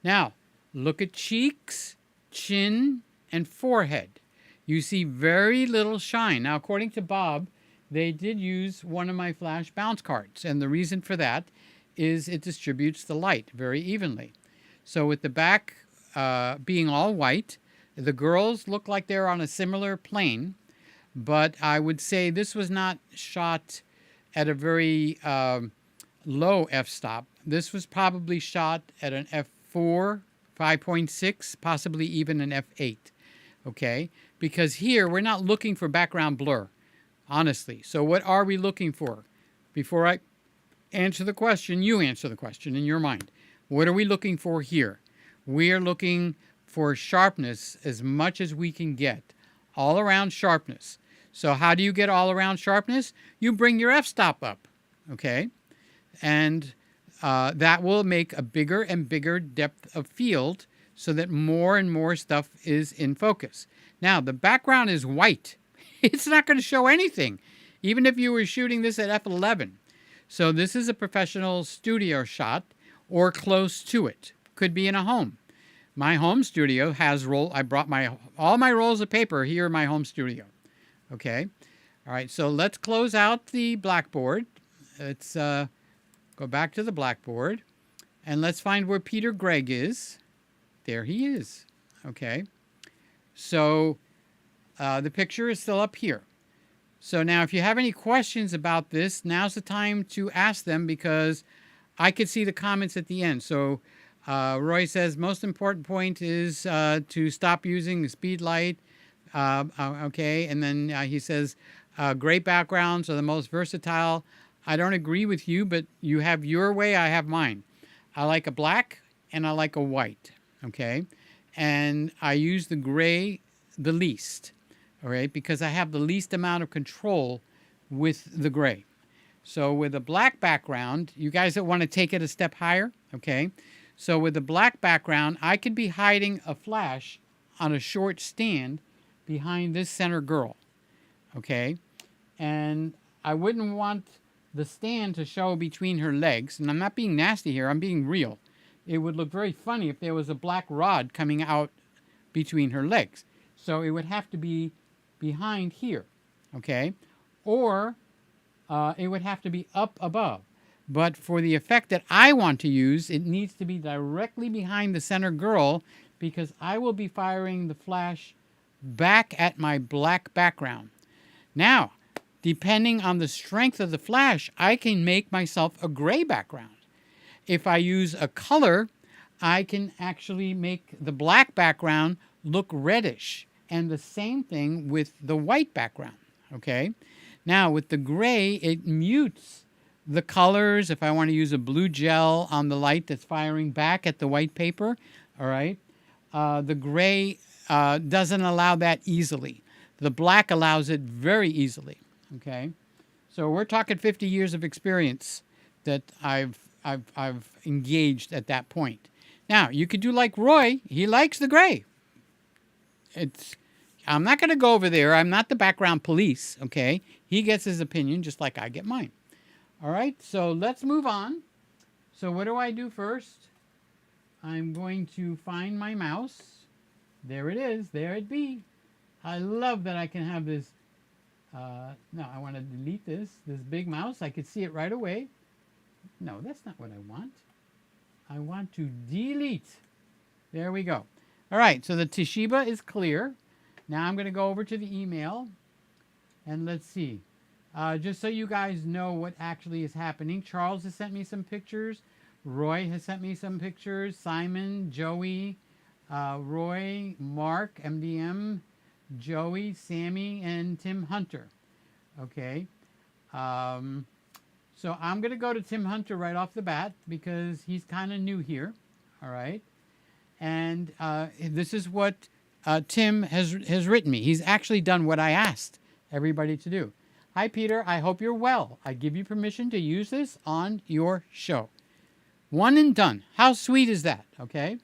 Now, look at cheeks, chin, and forehead. You see very little shine. Now, according to Bob, they did use one of my flash bounce cards, and the reason for that is it distributes the light very evenly. So with the back being all white, the girls look like they're on a similar plane, but I would say this was not shot at a very low f-stop. This was probably shot at an f4, 5.6, possibly even an f8, okay? Because here we're not looking for background blur, honestly. So what are we looking for? Before I answer the question, you answer the question in your mind. What are we looking for here? We are looking for sharpness as much as we can get, all around sharpness. So how do you get all around sharpness? You bring your f-stop up, okay? And that will make a bigger and bigger depth of field so that more and more stuff is in focus. Now, the background is white. It's not going to show anything, even if you were shooting this at f11. So this is a professional studio shot, or close to it. Could be in a home. My home studio has I brought all my rolls of paper here in my home studio. Okay. All right. So let's close out the blackboard. Let's go back to the blackboard and let's find where Peter Gregg is. There he is. Okay. So the picture is still up here. So now if you have any questions about this, now's the time to ask them because I could see the comments at the end. So Roy says, most important point is to stop using the speed light. Okay, and then he says, gray backgrounds are the most versatile. I don't agree with you, but you have your way, I have mine. I like a black and I like a white, okay? And I use the gray the least, all right, because I have the least amount of control with the gray. So with a black background, you guys that want to take it a step higher, okay? So with the black background, I could be hiding a flash on a short stand behind this center girl, okay? And I wouldn't want the stand to show between her legs. And I'm not being nasty here, I'm being real. It would look very funny if there was a black rod coming out between her legs. So it would have to be behind here, okay? Or it would have to be up above. But for the effect that I want to use, it needs to be directly behind the center girl because I will be firing the flash back at my black background. Now, depending on the strength of the flash, I can make myself a gray background. If I use a color, I can actually make the black background look reddish. And the same thing with the white background, okay? Now, with the gray, it mutes the colors. If I want to use a blue gel on the light that's firing back at the white paper, all right? The gray doesn't allow that easily. The black allows it very easily, okay? So we're talking 50 years of experience that I've engaged at that point. Now, you could do like Roy. He likes the gray. I'm not going to go over there. I'm not the background police, okay? He gets his opinion just like I get mine. All right, so let's move on. So what do I do first? I'm going to find my mouse. There it is. There it be. I love that I can have this. No, I want to delete this big mouse. I could see it right away. No, that's not what I want. I want to delete. There we go. All right, so the Toshiba is clear. Now I'm going to go over to the email. And let's see. Just so you guys know what actually is happening, Charles has sent me some pictures. Roy has sent me some pictures. Simon, Joey, Roy, Mark, MDM, Joey, Sammy, and Tim Hunter. Okay. So I'm going to go to Tim Hunter right off the bat because he's kind of new here. All right. And this is what Tim has written me. He's actually done what I asked everybody to do. Hi, Peter. I hope you're well. I give you permission to use this on your show. One and done. How sweet is that? Okay.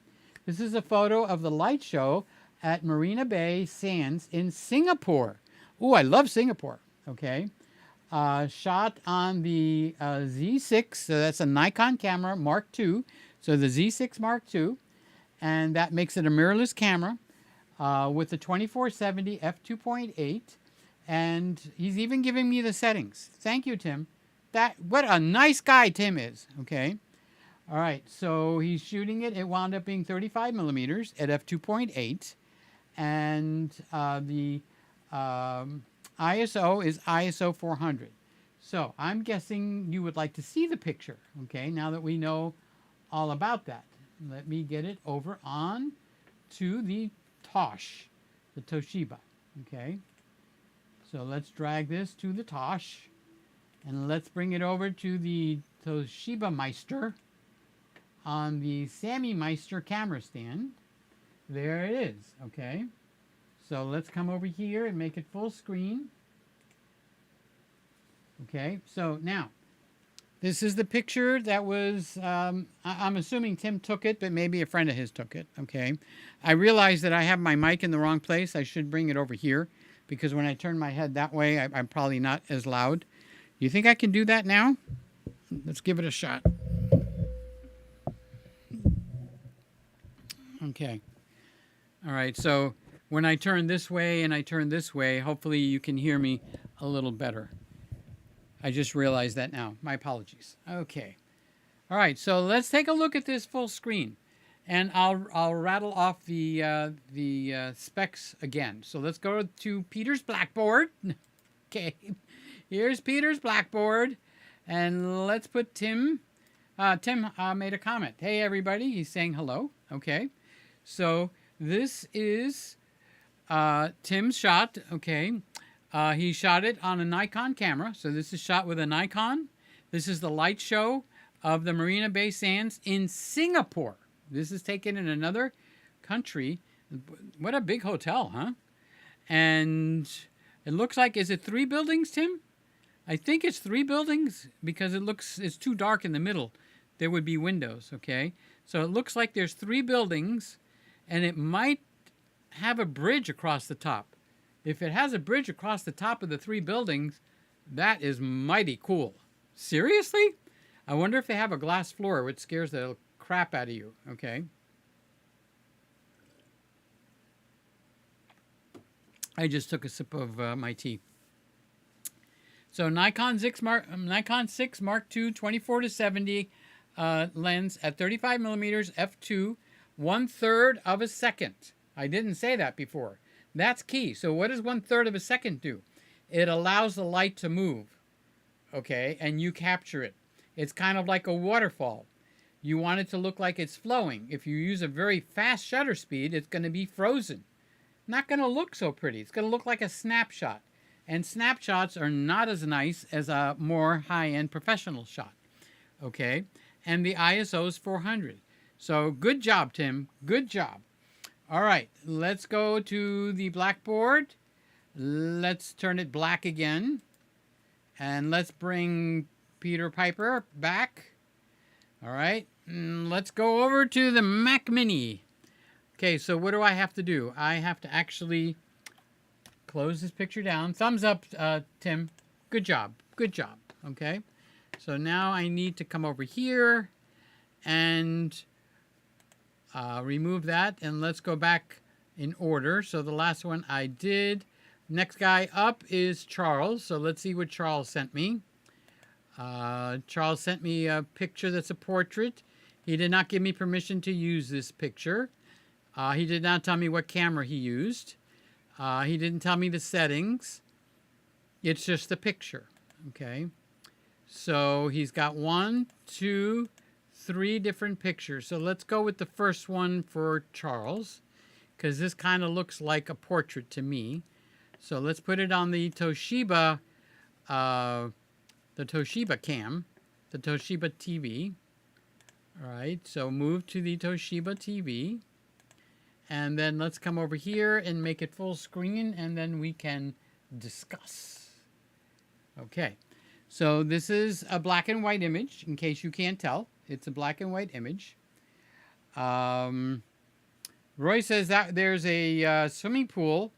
This is a photo of the light show at Marina Bay Sands in Singapore. Oh, I love Singapore. Okay. Shot on the Z6. So that's a Nikon camera Mark II. So the Z6 Mark II. And that makes it a mirrorless camera with the 2470 f2.8. And he's even giving me the settings. Thank you, Tim. What a nice guy Tim is. Okay. All right. So he's shooting it. It wound up being 35 millimeters at f2.8. And the ISO is ISO 400. So I'm guessing you would like to see the picture. Okay. Now that we know all about that. Let me get it over on to the Toshiba. Okay. So let's drag this to the Tosh, and let's bring it over to the Toshiba Meister on the Sammy Meister camera stand. There it is, okay? So let's come over here and make it full screen. Okay, so now, this is the picture that was, I'm assuming Tim took it, but maybe a friend of his took it, okay? I realize that I have my mic in the wrong place. I should bring it over here. Because when I turn my head that way, I'm probably not as loud. You think I can do that now? Let's give it a shot. Okay. All right. So when I turn this way and I turn this way, hopefully you can hear me a little better. I just realized that now. My apologies. Okay. All right. So let's take a look at this full screen, and I'll rattle off the specs again. So let's go to Peter's blackboard. Okay. Here's Peter's blackboard, and let's put Tim. Tim made a comment. Hey everybody. He's saying hello. Okay. So this is Tim's shot. Okay. He shot it on a Nikon camera. So this is shot with a Nikon. This is the light show of the Marina Bay Sands in Singapore. This is taken in another country. What a big hotel, huh? And it looks like, is it 3 buildings, Tim? I think it's 3 buildings because it's too dark in the middle. There would be windows, okay? So it looks like there's 3 buildings, and it might have a bridge across the top. If it has a bridge across the top of the 3 buildings, that is mighty cool. Seriously? I wonder if they have a glass floor, which scares the crap out of you, okay? I just took a sip of my tea. So Nikon 6 Mark II 24-70 lens at 35 millimeters f2, 1/3 of a second. I didn't say that before. That's key. So what does 1/3 of a second do? It allows the light to move, okay, and you capture it. It's kind of like a waterfall. You want it to look like it's flowing. If you use a very fast shutter speed, it's going to be frozen. Not going to look so pretty. It's going to look like a snapshot. And snapshots are not as nice as a more high-end professional shot, okay? And the ISO is 400. So good job, Tim. Good job. All right, let's go to the blackboard. Let's turn it black again. And let's bring Peter Piper back. All right, let's go over to the Mac Mini. Okay, so what do I have to do? I have to actually close this picture down. Thumbs up, Tim. Good job. Good job. Okay, so now I need to come over here and remove that, and let's go back in order. So the last one I did. Next guy up is Charles. So let's see what Charles sent me. Charles sent me a picture that's a portrait. He did not give me permission to use this picture. He did not tell me what camera he used. He didn't tell me the settings. It's just a picture. Okay. So he's got 1, 2, 3 different pictures. So let's go with the first one for Charles, because this kind of looks like a portrait to me. So let's put it on the Toshiba cam, the Toshiba TV. All right, so move to the Toshiba TV. And then let's come over here and make it full screen, and then we can discuss. Okay, so this is a black and white image, in case you can't tell. It's a black and white image. Roy says that there's a swimming pool.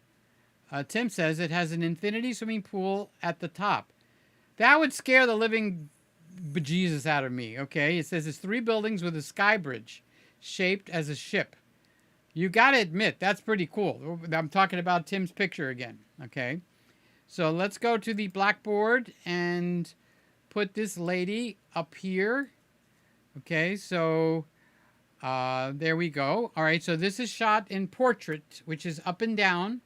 Tim says it has an infinity swimming pool at the top. That would scare the living bejesus out of me, okay? It says it's 3 buildings with a sky bridge shaped as a ship. You got to admit, that's pretty cool. I'm talking about Tim's picture again, okay? So let's go to the blackboard and put this lady up here. Okay, so there we go. All right, so this is shot in portrait, which is up and down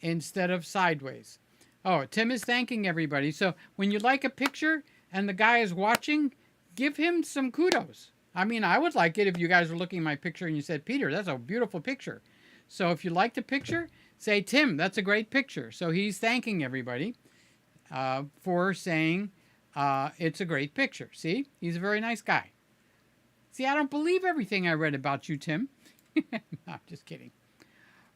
instead of sideways. Oh, Tim is thanking everybody. So when you like a picture and the guy is watching, give him some kudos. I mean, I would like it if you guys were looking at my picture and you said, Peter, that's a beautiful picture. So if you like the picture, say, Tim, that's a great picture. So he's thanking everybody for saying it's a great picture. See, he's a very nice guy. See, I don't believe everything I read about you, Tim. No, I'm just kidding.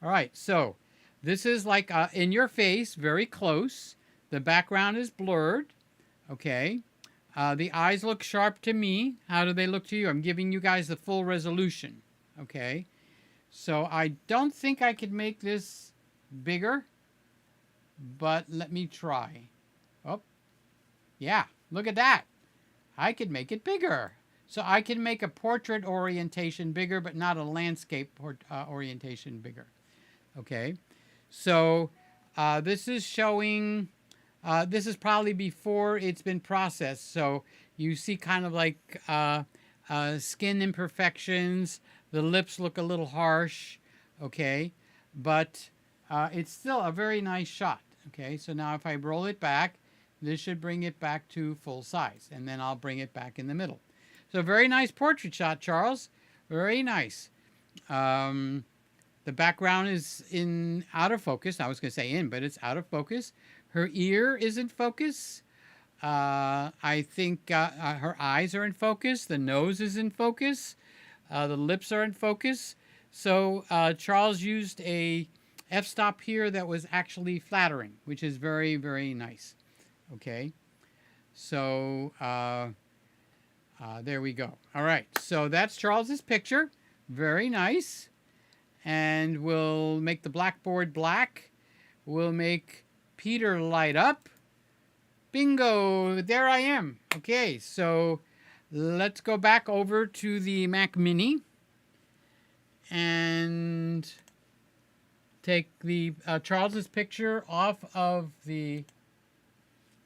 All right, so this is like in your face, very close. The background is blurred. Okay. The eyes look sharp to me. How do they look to you? I'm giving you guys the full resolution. Okay. So I don't think I could make this bigger, but let me try. Oh, yeah. Look at that. I could make it bigger. So I can make a portrait orientation bigger, but not a landscape orientation bigger. Okay. So this is showing, this is probably before it's been processed. So you see kind of like skin imperfections. The lips look a little harsh. Okay. But it's still a very nice shot. Okay. So now if I roll it back, this should bring it back to full size. And then I'll bring it back in the middle. So very nice portrait shot, Charles. Very nice. The background is out of focus. I was going to say in, but it's out of focus. Her ear is in focus. I think her eyes are in focus. The nose is in focus. The lips are in focus. So Charles used a f-stop here that was actually flattering, which is very, very nice. Okay. So there we go. All right. So that's Charles's picture. Very nice. And we'll make the blackboard black. We'll make Peter light up. Bingo. There I am. Okay. So let's go back over to the Mac Mini and take the Charles's picture off of the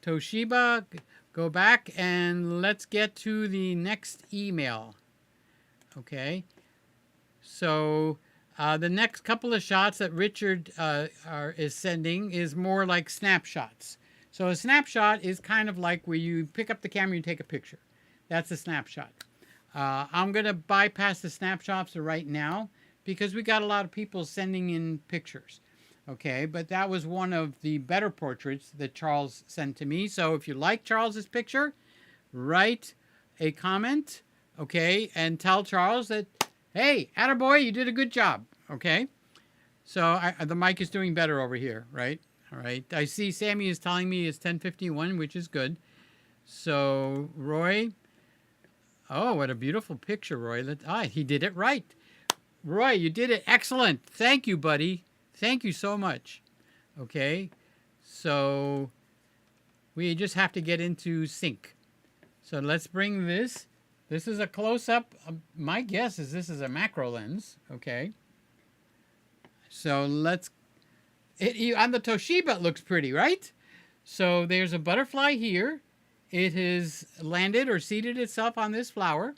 Toshiba. Go back and let's get to the next email. Okay. So the next couple of shots that Richard is sending is more like snapshots. So a snapshot is kind of like where you pick up the camera and take a picture. That's a snapshot. I'm going to bypass the snapshots right now because we got a lot of people sending in pictures. Okay, but that was one of the better portraits that Charles sent to me. So if you like Charles's picture, write a comment, okay, and tell Charles that, hey, attaboy, you did a good job, okay? So the mic is doing better over here, right? All right. I see Sammy is telling me it's 10:51, which is good. So Roy, oh, what a beautiful picture, Roy. He did it right. Roy, you did it excellent. Thank you, buddy. Thank you so much. Okay, so we just have to get into sync. So let's bring this. This is a close-up. My guess is this is a macro lens. Okay. So let's. On the Toshiba, it looks pretty, right? So there's a butterfly here. It has landed or seated itself on this flower.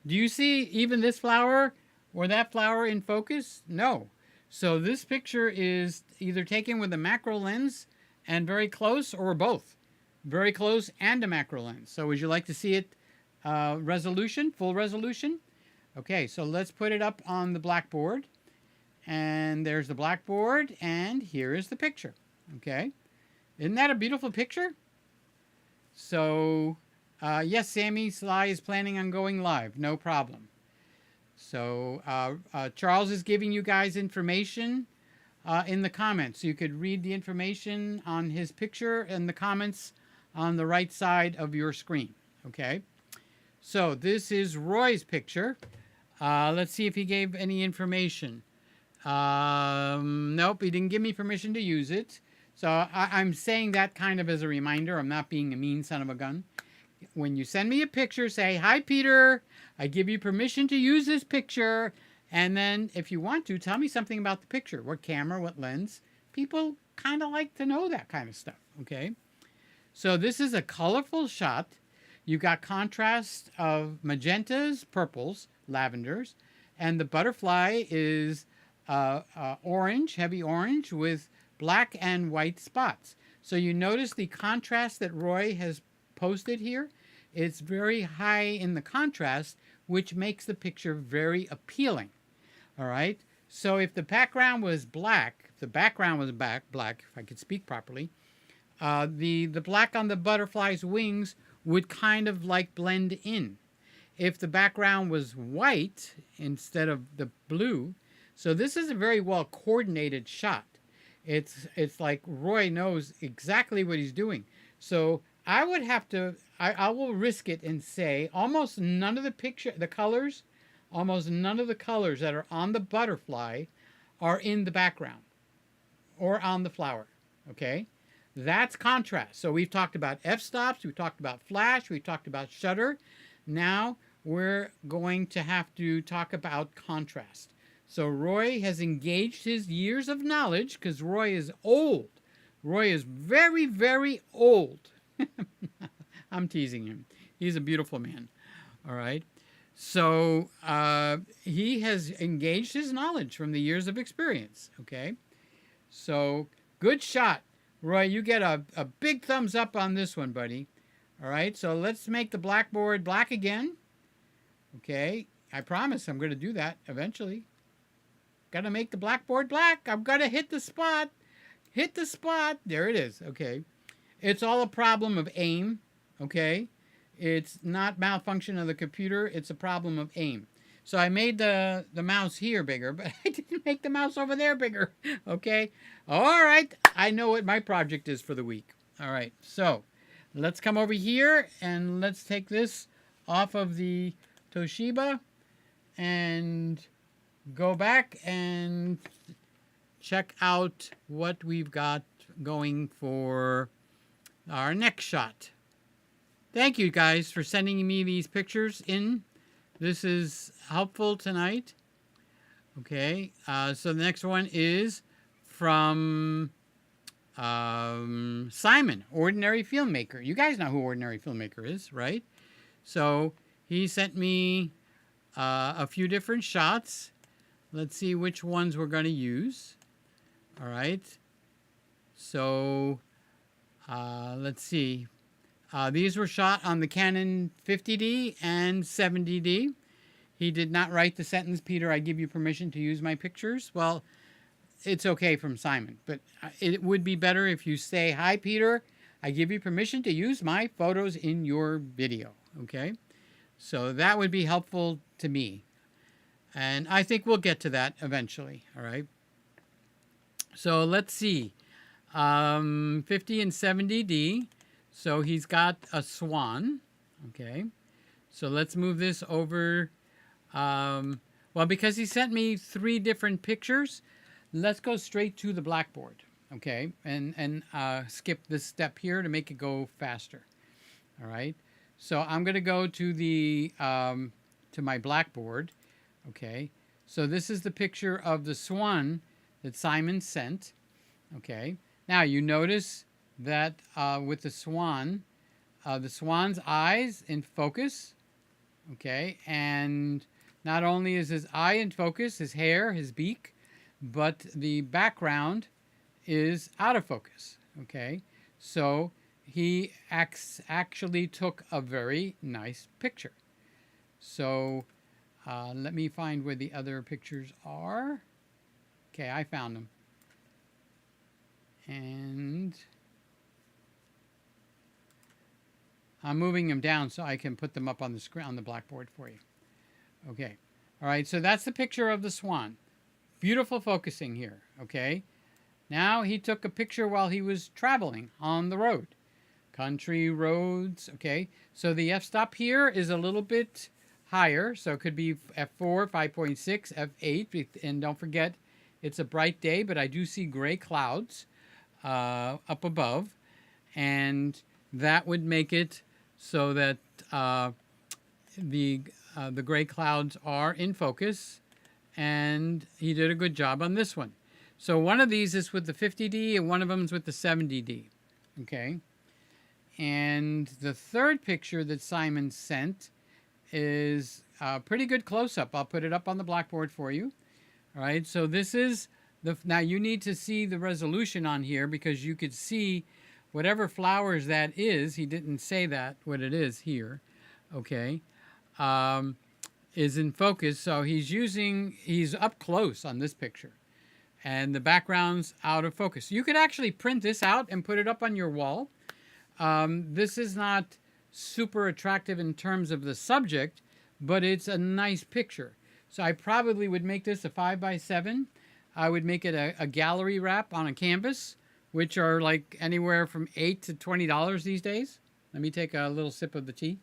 Do you see even this flower or that flower in focus? No. So this picture is either taken with a macro lens and very close, or both. Very close and a macro lens. So would you like to see it resolution, full resolution? Okay, so let's put it up on the blackboard. And there's the blackboard, and here is the picture. Okay, isn't that a beautiful picture? So, yes, Sammy Sly is planning on going live. No problem. So Charles is giving you guys information in the comments. You could read the information on his picture in the comments on the right side of your screen. Okay. So this is Roy's picture. Let's see if he gave any information. Nope, he didn't give me permission to use it. So I'm saying that kind of as a reminder. I'm not being a mean son of a gun. When you send me a picture, say, hi, Peter. I give you permission to use this picture. And then if you want to, tell me something about the picture. What camera, what lens. People kind of like to know that kind of stuff. Okay. So this is a colorful shot. You've got contrast of magentas, purples, lavenders. And the butterfly is orange, heavy orange with black and white spots. So you notice the contrast that Roy has posted here. It's very high in the contrast, which makes the picture very appealing. All right. So if the background was black, if I could speak properly, the black on the butterfly's wings would kind of like blend in. If the background was white instead of the blue, so this is a very well coordinated shot. It's like Roy knows exactly what he's doing. So I would have to, I will risk it and say almost none of the colors that are on the butterfly are in the background or on the flower. Okay. That's contrast. So we've talked about f-stops, we've talked about flash, we've talked about shutter. Now we're going to have to talk about contrast. So Roy has engaged his years of knowledge because Roy is old. Roy is very, very old. I'm teasing him. He's a beautiful man. All right. So he has engaged his knowledge from the years of experience. Okay. So good shot. Roy, you get a big thumbs up on this one, buddy. All right. So let's make the blackboard black again. Okay. I promise I'm going to do that eventually. Got to make the blackboard black. I've got to hit the spot. Hit the spot. There it is. Okay. It's all a problem of aim. Okay. It's not malfunction of the computer. It's a problem of aim. So I made the mouse here bigger, but I didn't make the mouse over there bigger. Okay. All right. I know what my project is for the week. All right. So let's come over here and let's take this off of the Toshiba and go back and check out what we've got going for our next shot. Thank you guys for sending me these pictures in. This is helpful tonight. Okay, so the next one is from Simon, Ordinary Filmmaker. You guys know who Ordinary Filmmaker is, right? So he sent me a few different shots. Let's see which ones we're going to use. All right. So let's see. These were shot on the Canon 50D and 70D. He did not write the sentence, Peter, I give you permission to use my pictures. Well, it's okay from Simon, but it would be better if you say, hi, Peter, I give you permission to use my photos in your video, okay? So that would be helpful to me. And I think we'll get to that eventually, all right? So let's see. 50 and 70D. So he's got a swan, okay? So let's move this over. Well, because he sent me 3 different pictures, let's go straight to the blackboard, okay? And skip this step here to make it go faster, all right? So I'm going to go to the to my blackboard, okay? So this is the picture of the swan that Simon sent, okay? Now you notice that with the swan's eyes in focus, okay? And not only is his eye in focus, his hair, his beak, but the background is out of focus, okay? So he actually took a very nice picture. So let me find where the other pictures are. Okay, I found them. And I'm moving them down so I can put them up on the screen on the blackboard for you. Okay. All right, so that's the picture of the swan. Beautiful focusing here, okay? Now he took a picture while he was traveling on the road. Country roads, okay? So the f-stop here is a little bit higher, so it could be f4, 5.6, f8, and don't forget it's a bright day, but I do see gray clouds up above, and that would make it so that the gray clouds are in focus, and he did a good job on this one. So one of these is with the 50D, and one of them is with the 70D, okay? And the third picture that Simon sent is a pretty good close-up. I'll put it up on the blackboard for you. All right, so this is now you need to see the resolution on here because you could see whatever flowers that is. He didn't say that, what it is here, okay, is in focus. So he's up close on this picture. And the background's out of focus. You could actually print this out and put it up on your wall. This is not super attractive in terms of the subject, but it's a nice picture. So I probably would make this a 5x7. I would make it a gallery wrap on a canvas, which are like anywhere from $8 to $20 these days. Let me take a little sip of the tea.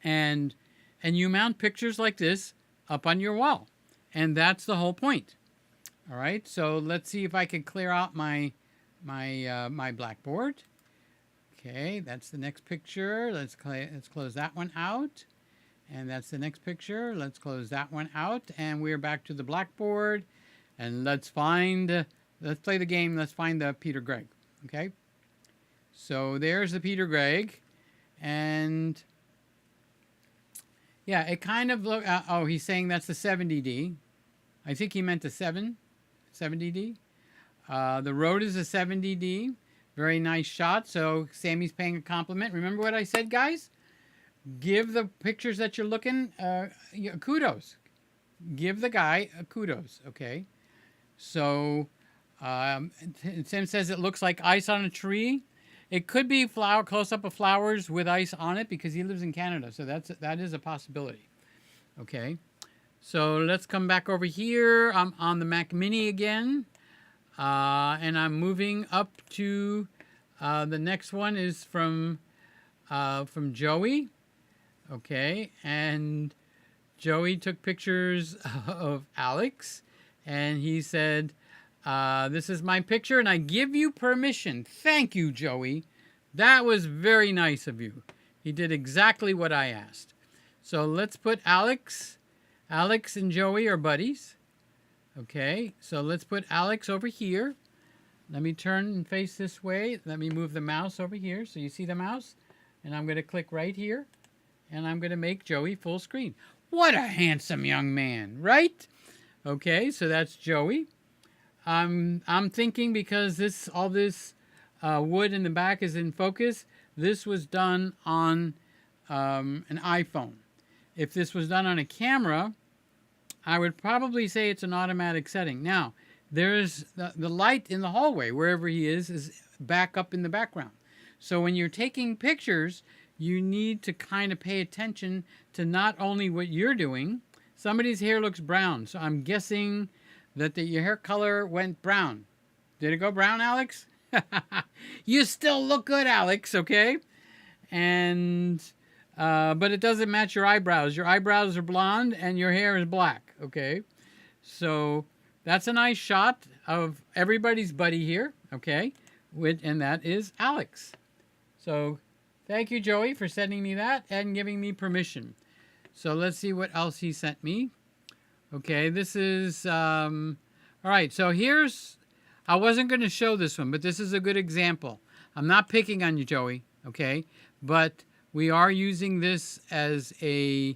And you mount pictures like this up on your wall. And that's the whole point. All right, so let's see if I can clear out my blackboard. Okay, that's the next picture. Let's close that one out. And that's the next picture. Let's close that one out. And we're back to the blackboard. And let's play the game. Let's find the Peter Gregg. Okay. So there's the Peter Gregg. And yeah, it kind of look. Oh, he's saying that's the 70D. I think he meant the 70D. The road is a 70D. Very nice shot. So Sammy's paying a compliment. Remember what I said, guys? Give the pictures that you're looking kudos. Give the guy a kudos, okay? So Tim says it looks like ice on a tree. It could be close-up of flowers with ice on it because he lives in Canada. So that is a possibility, okay? So let's come back over here. I'm on the Mac Mini again. And I'm moving up to the next one is from Joey. Okay, and Joey took pictures of Alex, and he said, this is my picture, and I give you permission. Thank you, Joey. That was very nice of you. He did exactly what I asked. So let's put Alex. Alex and Joey are buddies. Okay, so let's put Alex over here. Let me turn and face this way. Let me move the mouse over here. So you see the mouse? And I'm going to click right here. And I'm going to make Joey full screen. What a handsome young man, right? Okay, so that's Joey. I'm thinking because all this wood in the back is in focus, this was done on an iPhone. If this was done on a camera, I would probably say it's an automatic setting. Now, there's the light in the hallway, wherever he is back up in the background. So when you're taking pictures, you need to kind of pay attention to not only what you're doing. Somebody's hair looks brown, so I'm guessing that your hair color went brown. Did it go brown, Alex? You still look good, Alex, okay? And but it doesn't match your eyebrows. Your eyebrows are blonde and your hair is black, okay? So that's a nice shot of everybody's buddy here, okay? And that is Alex. So thank you, Joey, for sending me that and giving me permission. So let's see what else he sent me. Okay, this is, all right, so I wasn't going to show this one, but this is a good example. I'm not picking on you, Joey, okay? But we are using this as a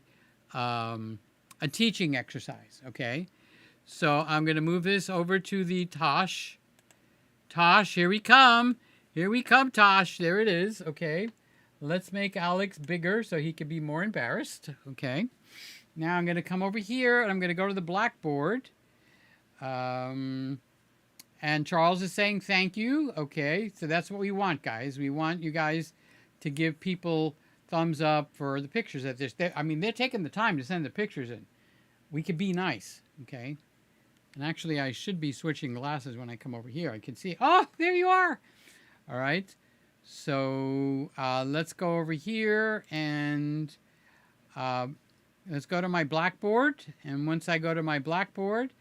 teaching exercise, okay? So I'm going to move this over to the Tosh. Tosh, here we come. Here we come, Tosh. There it is, okay? Let's make Alex bigger so he can be more embarrassed, okay? Now I'm going to come over here, and I'm going to go to the blackboard. And Charles is saying thank you, okay? So that's what we want, guys. We want you guys to give people thumbs up for the pictures that they're taking the time to send the pictures in. We could be nice, okay? And actually, I should be switching glasses when I come over here. I can see, oh, there you are. All right. So let's go over here and let's go to my blackboard. And once I go to my blackboard,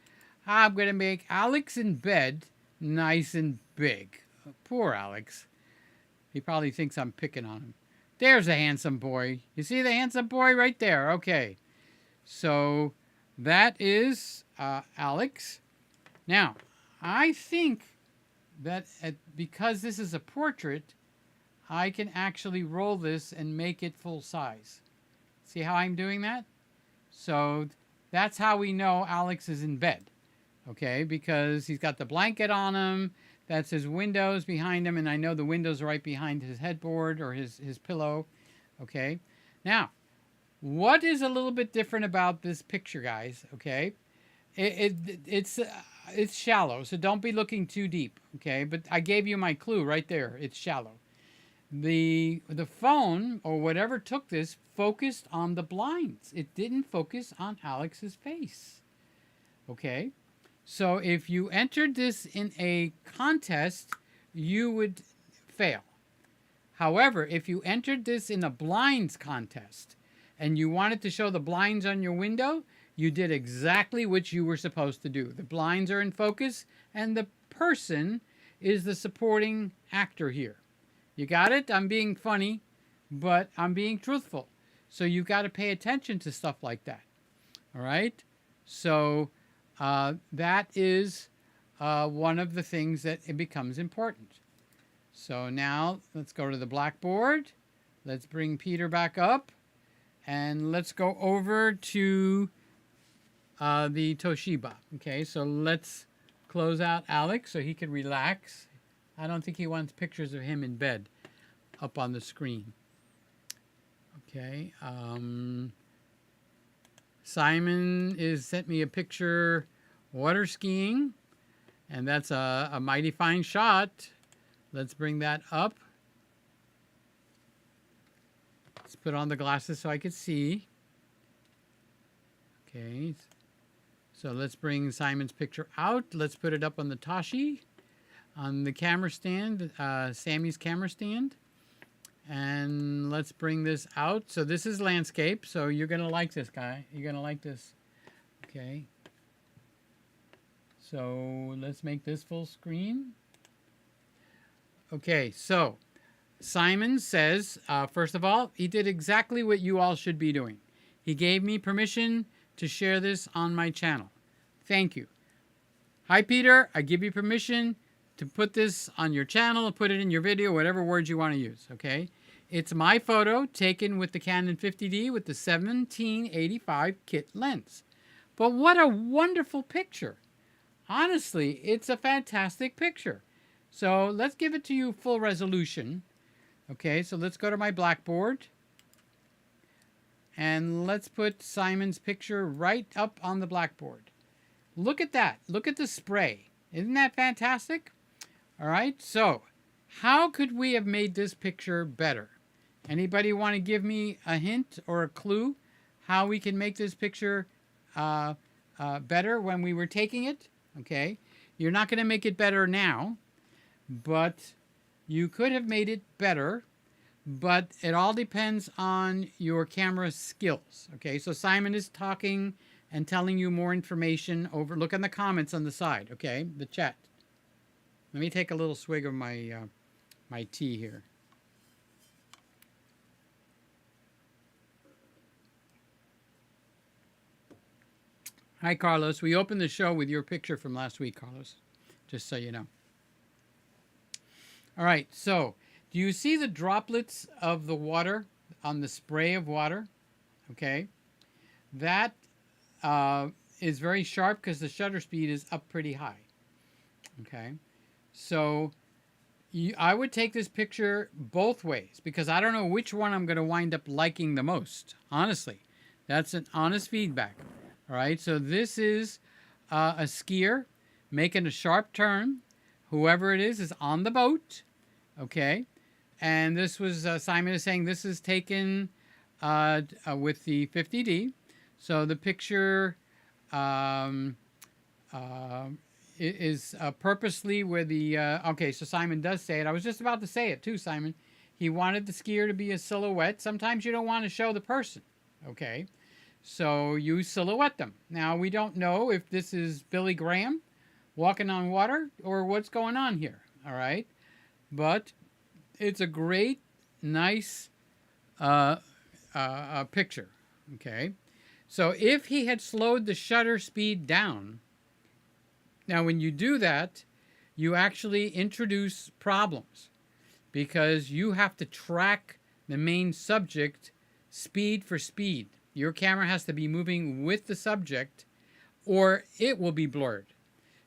I'm going to make Alex in bed nice and big. Poor Alex. He probably thinks I'm picking on him. There's a handsome boy. You see the handsome boy right there? Okay. So that is Alex. Now, I think that because this is a portrait, I can actually roll this and make it full size. See how I'm doing that? So that's how we know Alex is in bed. Okay, because he's got the blanket on him. That's his windows behind him, and I know the windows are right behind his headboard or his pillow. Okay, now, what is a little bit different about this picture, guys? Okay, it's shallow, so don't be looking too deep. Okay, but I gave you my clue right there. It's shallow. The phone or whatever took this focused on the blinds. It didn't focus on Alex's face. Okay. So if you entered this in a contest, you would fail. However, if you entered this in a blinds contest and you wanted to show the blinds on your window, you did exactly what you were supposed to do. The blinds are in focus and the person is the supporting actor here. You got it? I'm being funny, but I'm being truthful. So you've got to pay attention to stuff like that. All right? So that is one of the things that it becomes important. So now let's go to the blackboard. Let's bring Peter back up. And let's go over to the Toshiba. Okay, so let's close out Alex so he can relax. I don't think he wants pictures of him in bed up on the screen. Okay. Simon sent me a picture water skiing, and that's a mighty fine shot. Let's bring that up. Let's put on the glasses so I could see. Okay. So let's bring Simon's picture out. Let's put it up on the Tashi, on the camera stand, Sammy's camera stand. And let's bring this out. So this is landscape. So you're going to like this guy. You're going to like this. Okay. So let's make this full screen. Okay. So Simon says, first of all, he did exactly what you all should be doing. He gave me permission to share this on my channel. Thank you. Hi, Peter. I give you permission to put this on your channel, put it in your video, whatever words you want to use, okay? It's my photo taken with the Canon 50D with the 1785 kit lens. But what a wonderful picture. Honestly, it's a fantastic picture. So let's give it to you full resolution. Okay, so let's go to my blackboard. And let's put Simon's picture right up on the blackboard. Look at that. Look at the spray. Isn't that fantastic? All right, so how could we have made this picture better? Anybody want to give me a hint or a clue how we can make this picture better when we were taking it? Okay, you're not going to make it better now, but you could have made it better, but it all depends on your camera skills. Okay, so Simon is talking and telling you more information over. Look in the comments on the side, okay, the chat. Let me take a little swig of my my tea here. Hi, Carlos. We opened the show with your picture from last week, Carlos, just so you know. All right, so do you see the droplets of the water on the spray of water? Okay, that is very sharp because the shutter speed is up pretty high. Okay. So I would take this picture both ways because I don't know which one I'm going to wind up liking the most. Honestly, that's an honest feedback. All right, so this is a skier making a sharp turn. Whoever it is on the boat. Okay, and this was Simon is saying this is taken with the 50D. So the picture is purposely where the okay, so Simon does say it. I was just about to say it too, Simon. He wanted the skier to be a silhouette. Sometimes you don't want to show the person, okay? So you silhouette them. Now, we don't know if this is Billy Graham walking on water or what's going on here, all right? But it's a great, nice picture, okay? So if he had slowed the shutter speed down, now when you do that, you actually introduce problems because you have to track the main subject speed for speed. Your camera has to be moving with the subject or it will be blurred.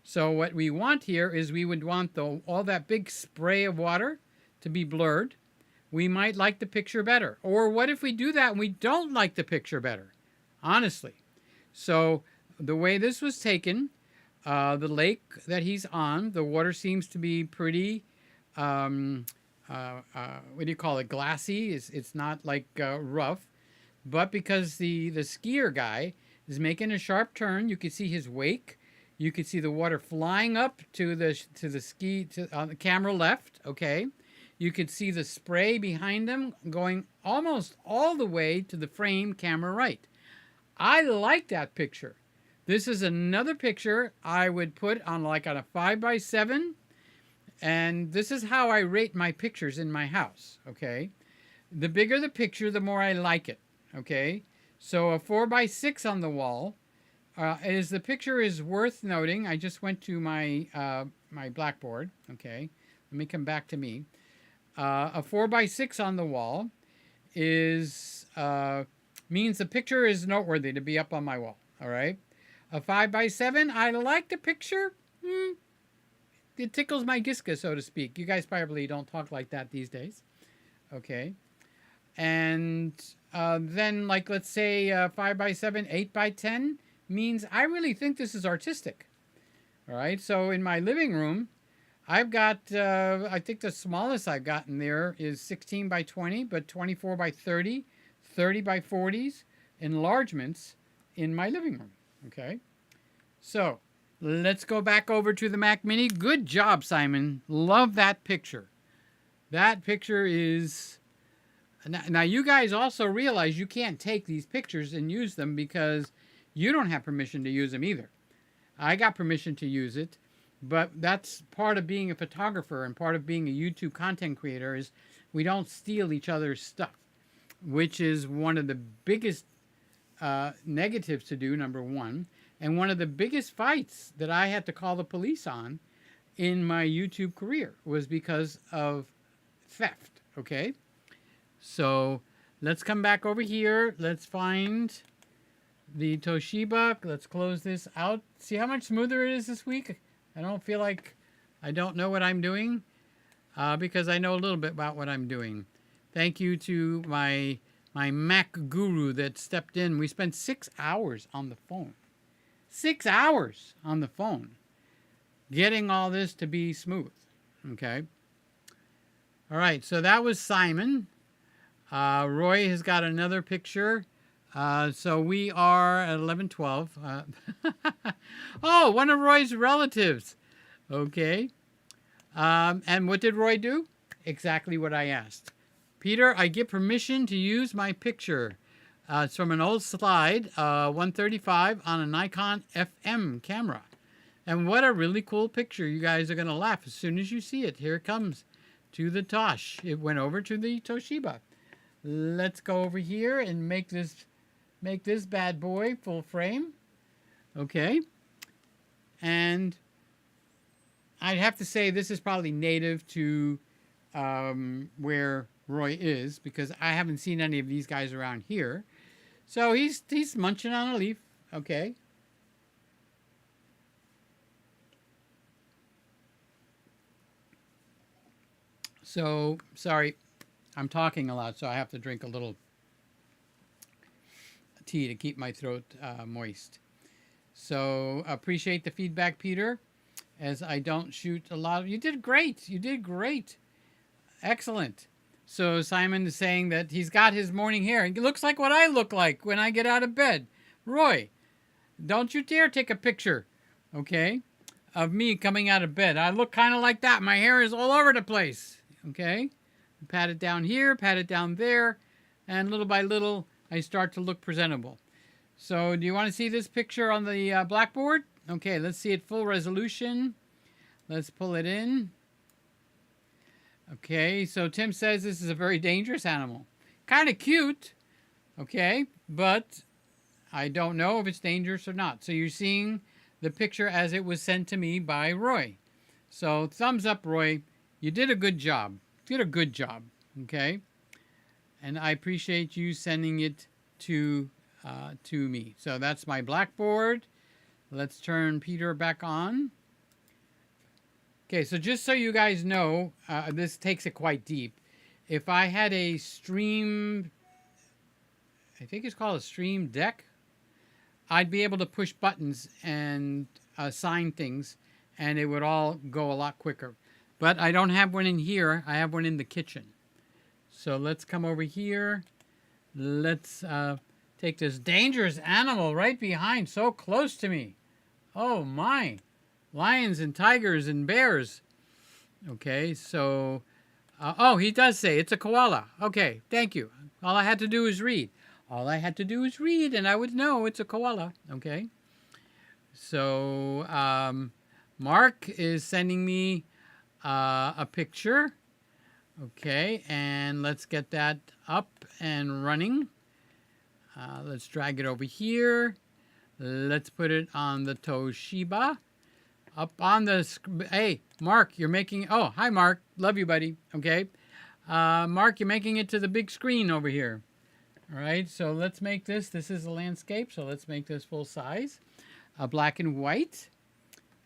So what we want here is we would want all that big spray of water to be blurred. We might like the picture better. Or what if we do that and we don't like the picture better? Honestly. So the way this was taken, the lake that he's on, the water seems to be pretty, what do you call it, glassy. It's not like rough. But because the skier guy is making a sharp turn, you can see his wake. You can see the water flying up to the on the camera left, okay? You could see the spray behind him going almost all the way to the frame camera right. I like that picture. This is another picture I would put on like on a 5x7 And this is how I rate my pictures in my house, okay? The bigger the picture, the more I like it, okay? So a 4x6 on the wall is the picture is worth noting. I just went to my my blackboard, okay? Let me come back to me. A 4x6 on the wall is means the picture is noteworthy to be up on my wall, all right? A 5x7, I like the picture. It tickles my giska, so to speak. You guys probably don't talk like that these days. Okay. And then, like, let's say 5x7, 8x10 means I really think this is artistic. All right. So in my living room, I've got, I think the smallest I've gotten there is 16x20, but 24x30, 30x40s, enlargements in my living room. Okay. So let's go back over to the Mac Mini. Good job, Simon. Love that picture. That picture is... Now, you guys also realize you can't take these pictures and use them because you don't have permission to use them either. I got permission to use it, but that's part of being a photographer and part of being a YouTube content creator is we don't steal each other's stuff, which is one of the biggest negatives to do, number one. And one of the biggest fights that I had to call the police on in my YouTube career was because of theft, okay? So let's come back over here. Let's find the Toshiba. Let's close this out. See how much smoother it is this week? I don't feel like I don't know what I'm doing because I know a little bit about what I'm doing. Thank you to my Mac guru that stepped in. We spent 6 hours on the phone. 6 hours on the phone getting all this to be smooth. Okay. All right. So that was Simon. Roy has got another picture. So we are at 11:12. Oh, one of Roy's relatives. Okay. And what did Roy do? Exactly what I asked. Peter, I give permission to use my picture. It's from an old slide, 135 on a Nikon FM camera. And what a really cool picture. You guys are going to laugh as soon as you see it. Here it comes to the Tosh. It went over to the Toshiba. Let's go over here and make this bad boy full frame. Okay. And I'd have to say this is probably native to where Roy is because I haven't seen any of these guys around here. So he's munching on a leaf. Okay. So, sorry, I'm talking a lot, so I have to drink a little tea to keep my throat moist. So, appreciate the feedback, Peter, as I don't shoot a lot. You did great. You did great. Excellent. So, Simon is saying that he's got his morning hair. It looks like what I look like when I get out of bed. Roy, don't you dare take a picture, okay, of me coming out of bed. I look kind of like that. My hair is all over the place. Okay, pat it down here, pat it down there, and little by little, I start to look presentable. So, do you want to see this picture on the blackboard? Okay, let's see it full resolution. Let's pull it in. Okay, so Tim says this is a very dangerous animal. Kind of cute, okay, but I don't know if it's dangerous or not. So, you're seeing the picture as it was sent to me by Roy. So, thumbs up, Roy. You did a good job. Did a good job, okay? And I appreciate you sending it to me. So that's my blackboard. Let's turn Peter back on. Okay, so just so you guys know, this takes it quite deep. If I had a stream, I think it's called a stream deck, I'd be able to push buttons and assign things, and it would all go a lot quicker. But I don't have one in here. I have one in the kitchen. So let's come over here. Let's take this dangerous animal right behind, so close to me. Oh, my. Lions and tigers and bears. Okay, so... oh, he does say it's a koala. Okay, thank you. All I had to do is read. All I had to do is read, and I would know it's a koala. Okay. So, Mark is sending me a picture. Okay, and let's get that up and running. Let's drag it over here. Let's put it on the Toshiba. Up on the, hey, Mark, you're making, oh, hi, Mark. Love you, buddy. Okay. Mark, you're making it to the big screen over here. All right, so let's make this. This is a landscape, so let's make this full size. Black and white.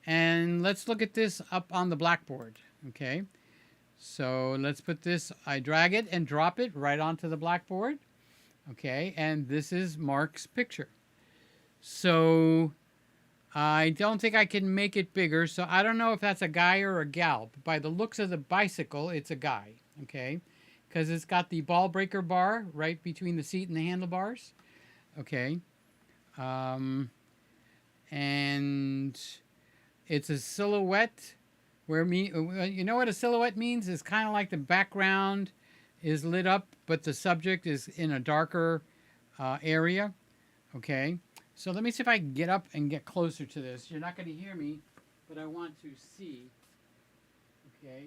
And let's look at this up on the blackboard. Okay. So let's put this, I drag it and drop it right onto the blackboard. Okay, and this is Mark's picture. So I don't think I can make it bigger, so I don't know if that's a guy or a gal. But by the looks of the bicycle, it's a guy, okay? Because it's got the ball breaker bar right between the seat and the handlebars. Okay. And it's a silhouette. Where you know what a silhouette means? It's kind of like the background is lit up, but the subject is in a darker area. Okay, so let me see if I can get up and get closer to this. You're not going to hear me, but I want to see. Okay.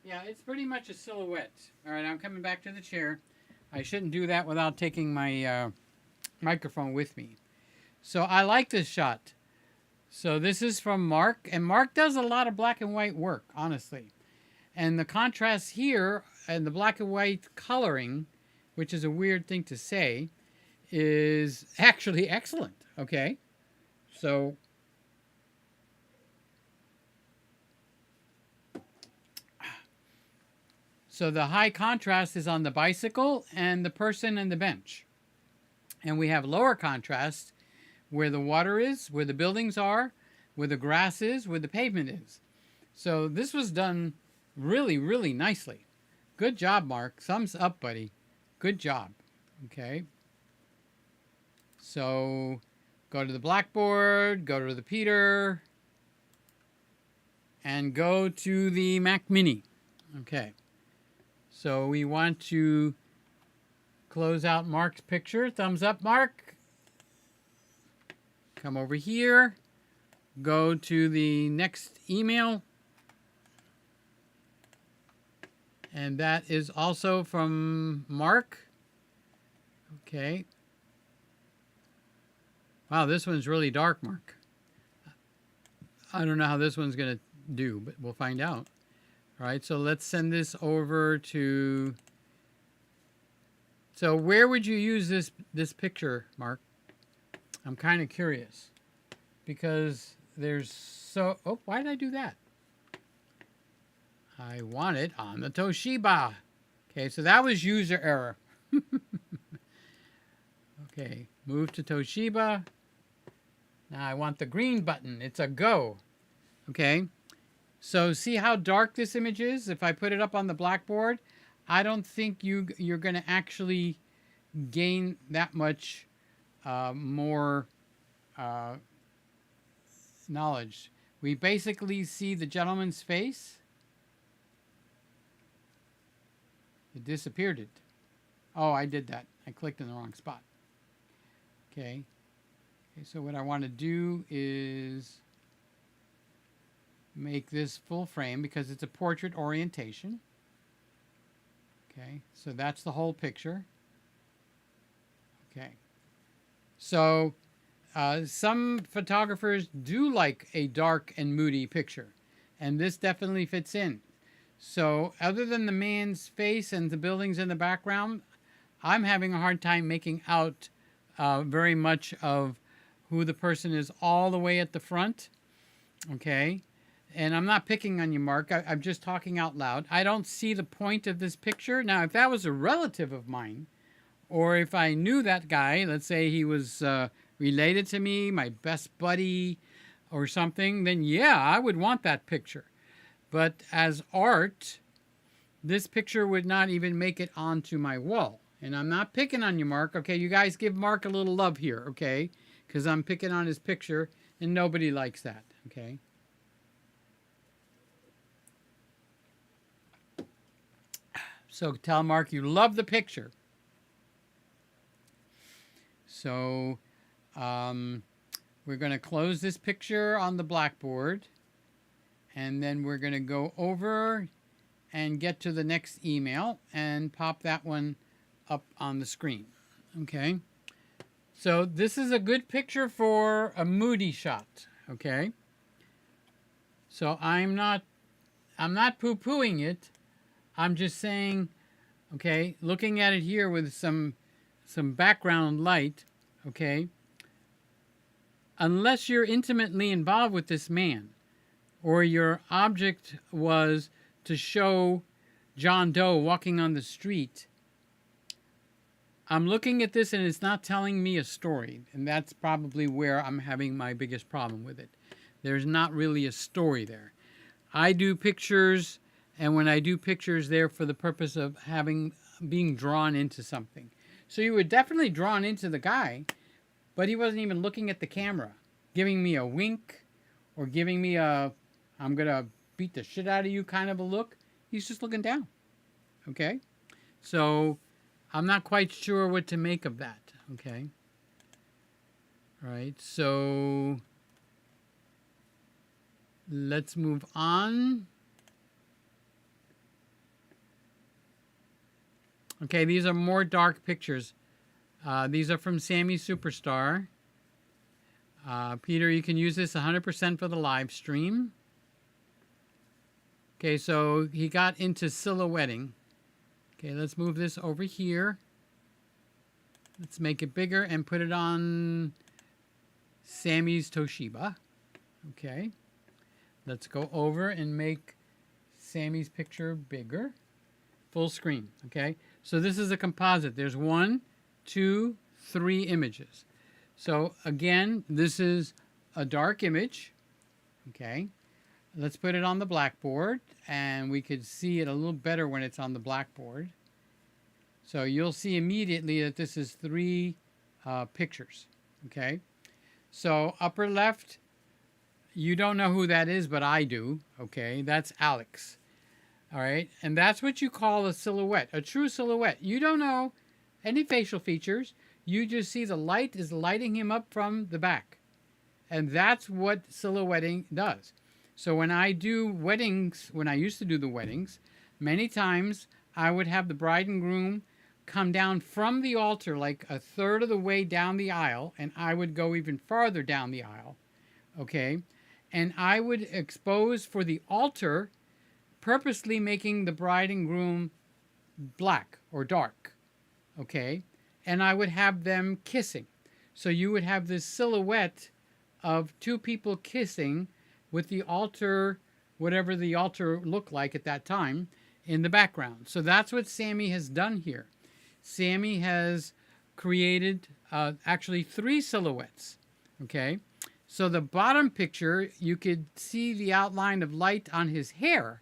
Yeah, it's pretty much a silhouette. All right, I'm coming back to the chair. I shouldn't do that without taking my microphone with me. So I like this shot. So this is from Mark, and Mark does a lot of black and white work, honestly. And the contrast here and the black and white coloring, which is a weird thing to say, is actually excellent, okay? So the high contrast is on the bicycle and the person and the bench. And we have lower contrast where the water is, where the buildings are, where the grass is, where the pavement is. So this was done really, really nicely. Good job, Mark. Thumbs up, buddy. Good job. Okay. So go to the blackboard, go to the Peter, and go to the Mac Mini. Okay. So we want to close out Mark's picture. Thumbs up, Mark. Come over here, go to the next email, and that is also from Mark. Okay. Wow, this one's really dark, Mark. I don't know how this one's going to do, but we'll find out. All right, so let's send this over to... So where would you use this picture, Mark? I'm kind of curious because there's so... Oh, why did I do that? I want it on the Toshiba. Okay, so that was user error. Okay, move to Toshiba. Now I want the green button. It's a go. Okay, so see how dark this image is? If I put it up on the blackboard, I don't think you're going to actually gain that much more knowledge. We basically see the gentleman's face. It disappeared it. Oh, I did that. I clicked in the wrong spot. Okay. Okay, so what I want to do is make this full frame because it's a portrait orientation. Okay, so that's the whole picture. Okay. So some photographers do like a dark and moody picture, and this definitely fits in. So other than the man's face and the buildings in the background, I'm having a hard time making out very much of who the person is all the way at the front. Okay. And I'm not picking on you, Mark. I'm just talking out loud. I don't see the point of this picture. Now, if that was a relative of mine, or if I knew that guy, let's say he was related to me, my best buddy or something, then yeah, I would want that picture. But as art, this picture would not even make it onto my wall. And I'm not picking on you, Mark. Okay, you guys give Mark a little love here, okay? Because I'm picking on his picture, and nobody likes that, okay? So tell Mark you love the picture. So we're going to close this picture on the blackboard. And then we're going to go over and get to the next email and pop that one up on the screen. Okay. So this is a good picture for a moody shot. Okay. So I'm not poo-pooing it. I'm just saying, okay, looking at it here with some background light, okay, unless you're intimately involved with this man, or your object was to show John Doe walking on the street, I'm looking at this and it's not telling me a story, and that's probably where I'm having my biggest problem with it. There's not really a story there. I do pictures, and when I do pictures, they're for the purpose of being drawn into something. So you were definitely drawn into the guy, but he wasn't even looking at the camera, giving me a wink or giving me a I'm going to beat the shit out of you kind of a look. He's just looking down. Okay? So I'm not quite sure what to make of that. Okay? All right. So let's move on. Okay, these are more dark pictures. These are from Sammy Superstar. Peter, you can use this 100% for the live stream. Okay, so he got into silhouetting. Okay, let's move this over here. Let's make it bigger and put it on Sammy's Toshiba. Okay. Let's go over and make Sammy's picture bigger. Full screen. Okay. So this is a composite. There's 1, 2, 3 images. So again, this is a dark image. Okay. Let's put it on the blackboard, and we could see it a little better when it's on the blackboard. So you'll see immediately that this is 3 pictures. Okay. So upper left, you don't know who that is, but I do. Okay. That's Alex. All right. And that's what you call a silhouette, a true silhouette. You don't know any facial features. You just see the light is lighting him up from the back. And that's what silhouetting does. So when I do weddings, when I used to do the weddings, many times I would have the bride and groom come down from the altar like a third of the way down the aisle, and I would go even farther down the aisle. Okay. And I would expose for the altar, purposely making the bride and groom black or dark. Okay. And I would have them kissing. So you would have this silhouette of 2 people kissing with the altar, whatever the altar looked like at that time, in the background. So that's what Sammy has done here. Sammy has created actually 3 silhouettes. Okay. So the bottom picture, you could see the outline of light on his hair,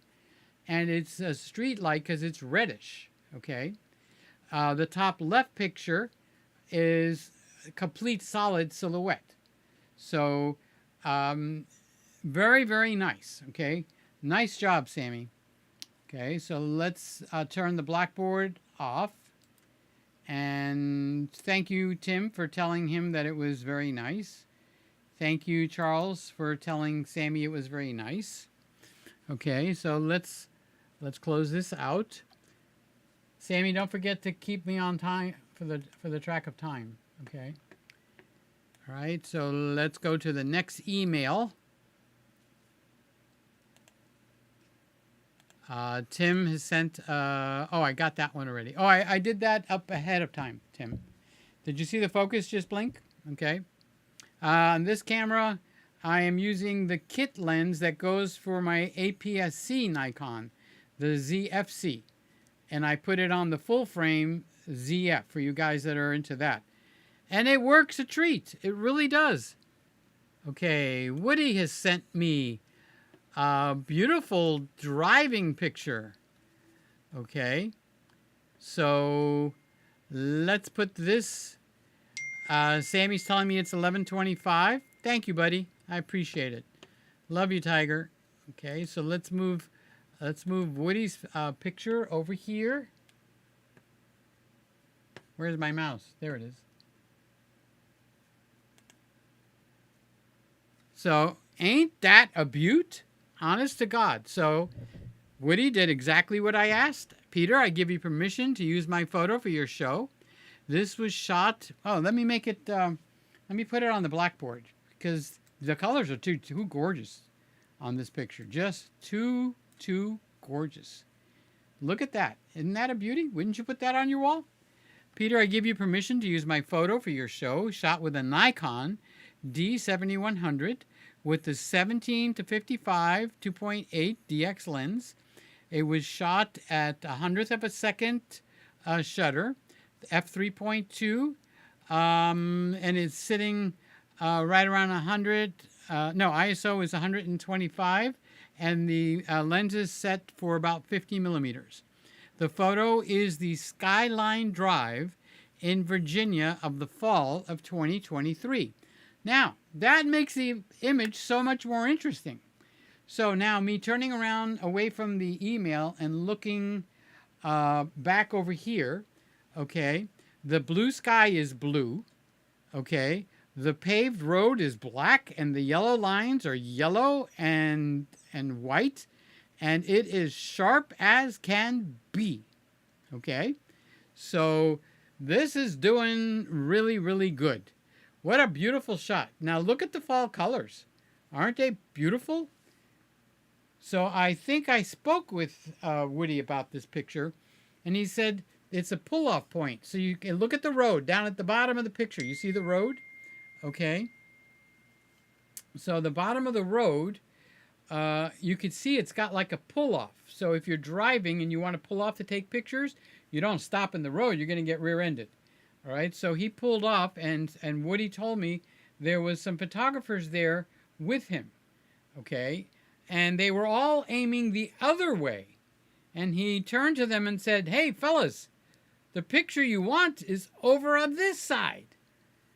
and it's a street light because it's reddish. Okay. The top left picture is a complete solid silhouette. So very, very nice. Okay. Nice job, Sammy. Okay. So let's turn the blackboard off. And thank you, Tim, for telling him that it was very nice. Thank you, Charles, for telling Sammy it was very nice. Okay. So let's close this out. Sammy, don't forget to keep me on time for the track of time. Okay. All right. So let's go to the next email. Tim has sent. Oh, I got that one already. Oh, I did that up ahead of time, Tim. Did you see the focus just blink? Okay. On this camera, I am using the kit lens that goes for my APS-C Nikon, the ZFC. And I put it on the full frame ZF for you guys that are into that. And it works a treat. It really does. Okay, Woody has sent me a beautiful driving picture. Okay, so let's put this. Sammy's telling me it's 11:25. Thank you, buddy. I appreciate it. Love you, Tiger. Okay, so let's move Woody's picture over here. Where's my mouse? There it is. So, ain't that a beaut? Honest to God. So Woody did exactly what I asked. Peter, I give you permission to use my photo for your show. This was shot. Oh, let me make it. Let me put it on the blackboard because the colors are too gorgeous on this picture. Just too gorgeous. Look at that. Isn't that a beauty? Wouldn't you put that on your wall? Peter, I give you permission to use my photo for your show, shot with a Nikon D7100 with the 17 to 55 2.8 DX lens. It was shot at 100th of a second shutter, f3.2, and it's sitting right around 100. No, ISO is 125, and the lens is set for about 50 millimeters. The photo is the Skyline Drive in Virginia of the fall of 2023. Now, that makes the image so much more interesting. So now me turning around away from the email and looking back over here, okay, the blue sky is blue, okay, the paved road is black and the yellow lines are yellow and white, and it is sharp as can be, okay? So this is doing really, really good. What a beautiful shot. Now look at the fall colors. Aren't they beautiful? So I think I spoke with Woody about this picture, and he said it's a pull-off point. So you can look at the road down at the bottom of the picture. You see the road? Okay. So the bottom of the road, you can see it's got like a pull-off. So if you're driving and you want to pull off to take pictures, you don't stop in the road. You're going to get rear-ended. All right. So he pulled off, and Woody told me there was some photographers there with him. Okay. And they were all aiming the other way. And he turned to them and said, "Hey, fellas, the picture you want is over on this side."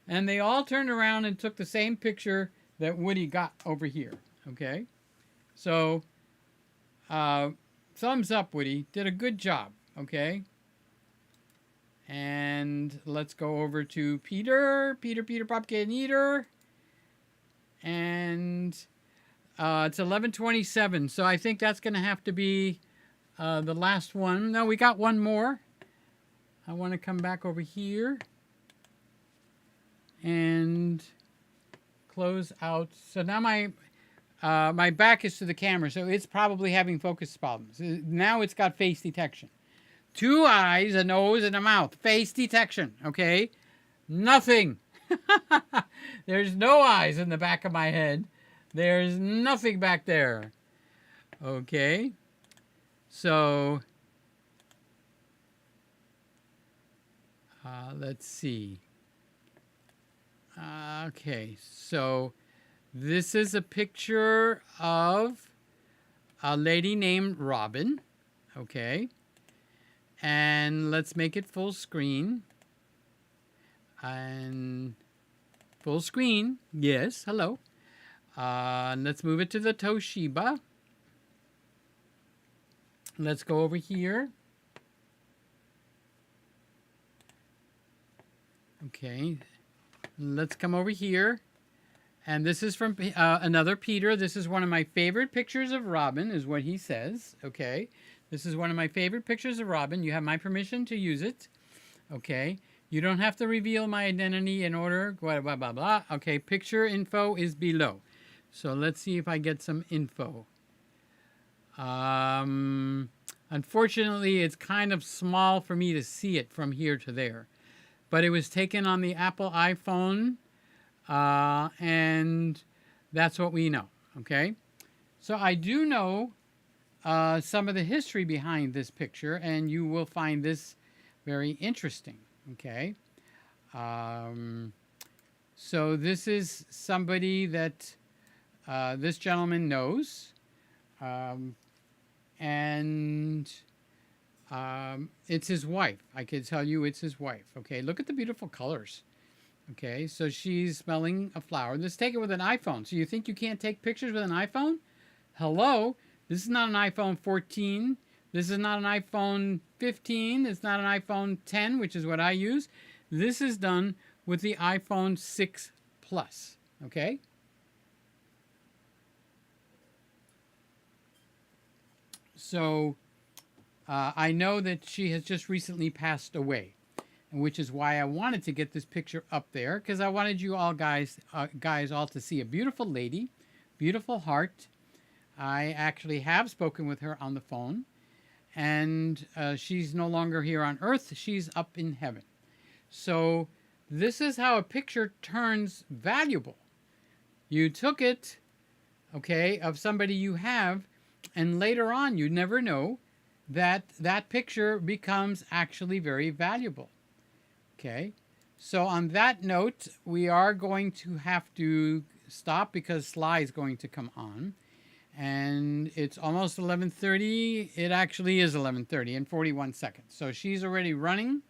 And they all turned around and took the same picture that Woody got over here. Okay? So, thumbs up, Woody. Did a good job. Okay? And let's go over to Peter. Peter Pumpkin Eater. And it's 11:27. So I think that's going to have to be the last one. No, we got one more. I want to come back over here and close out. So now my back is to the camera, so it's probably having focus problems. Now it's got face detection. 2 eyes, a nose, and a mouth. Face detection, okay? Nothing. There's no eyes in the back of my head. There's nothing back there. Okay. So, let's see. Okay, so this is a picture of a lady named Robin. Okay. And let's make it full screen. And full screen. Yes, hello. Let's move it to the Toshiba. Let's go over here. Okay. Let's come over here. And this is from another Peter. This is one of my favorite pictures of Robin, is what he says. Okay. This is one of my favorite pictures of Robin. You have my permission to use it. Okay. You don't have to reveal my identity in order. Blah, blah, blah, blah. Okay. Picture info is below. So let's see if I get some info. Unfortunately, it's kind of small for me to see it from here to there. But it was taken on the Apple iPhone, and that's what we know, okay? So I do know some of the history behind this picture, and you will find this very interesting, okay? So this is somebody that this gentleman knows, and it's his wife. I can tell you it's his wife. Okay, look at the beautiful colors. Okay, so she's smelling a flower. Let's take it with an iPhone. So you think you can't take pictures with an iPhone? Hello? This is not an iPhone 14. This is not an iPhone 15. It's not an iPhone 10, which is what I use. This is done with the iPhone 6 Plus. Okay? So I know that she has just recently passed away, which is why I wanted to get this picture up there, because I wanted you all guys all to see a beautiful lady, beautiful heart. I actually have spoken with her on the phone, and she's no longer here on earth. She's up in heaven. So this is how a picture turns valuable. You took it, okay, of somebody you have, and later on, you never know that that picture becomes actually very valuable. Okay, so on that note, we are going to have to stop because Sly is going to come on. And it's almost 11:30. It actually is 11:30 and 41 seconds. So she's already running.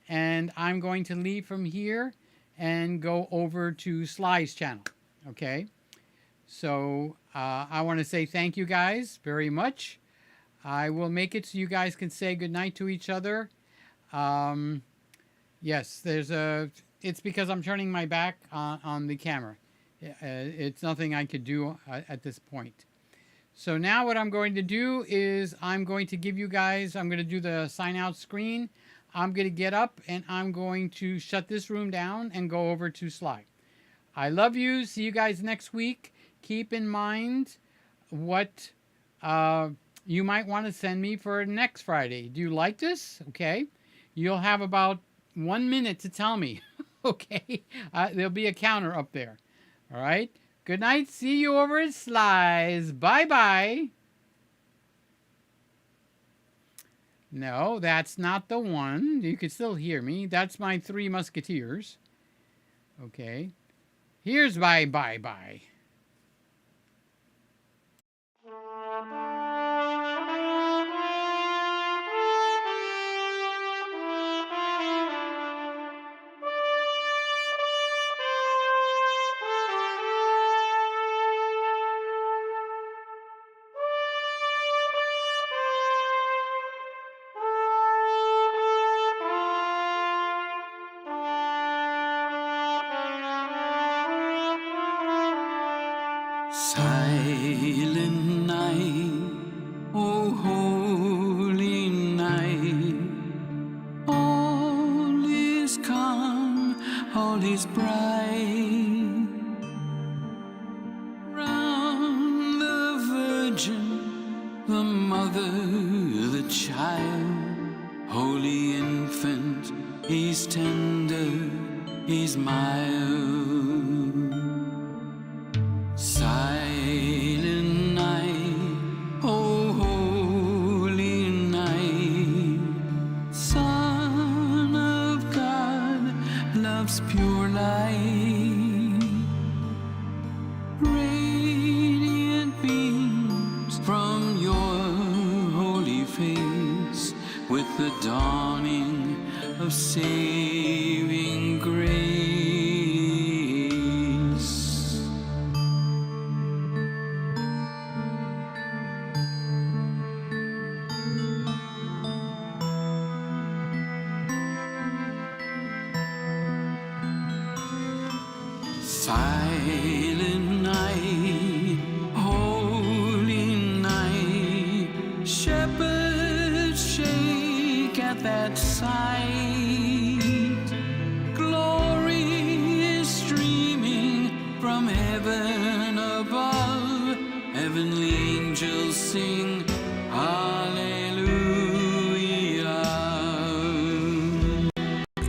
And I'm going to leave from here and go over to Sly's channel. Okay, so I want to say thank you guys very much. I will make it so you guys can say goodnight to each other. Yes, it's because I'm turning my back on the camera. It's nothing I could do at this point. So now what I'm going to do is I'm going to give you guys, I'm going to do the sign out screen. I'm going to get up and I'm going to shut this room down and go over to Sly. I love you. See you guys next week. Keep in mind what you might want to send me for next Friday. Do you like this? Okay. You'll have about 1 minute to tell me. Okay. There'll be a counter up there. All right. Good night. See you over at Sly's. Bye-bye. No, that's not the one. You can still hear me. That's my Three Musketeers. Okay. Here's bye-bye-bye. Silent night, oh holy night, all is calm, all is bright. Round the Virgin, the Mother, the Child, holy infant, he's tender, he's mild. Silent night, oh holy night, Son of God, love's pure light. Radiant beams from your holy face, with the dawning of saving grace. Silent night, holy night, shepherds shake at that sight. Glory is streaming from heaven above, heavenly angels sing hallelujah.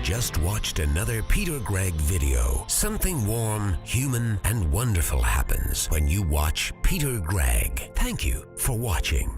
Just watched another Peter Gregg video. Something warm, human, and wonderful happens when you watch Peter Gregg. Thank you for watching.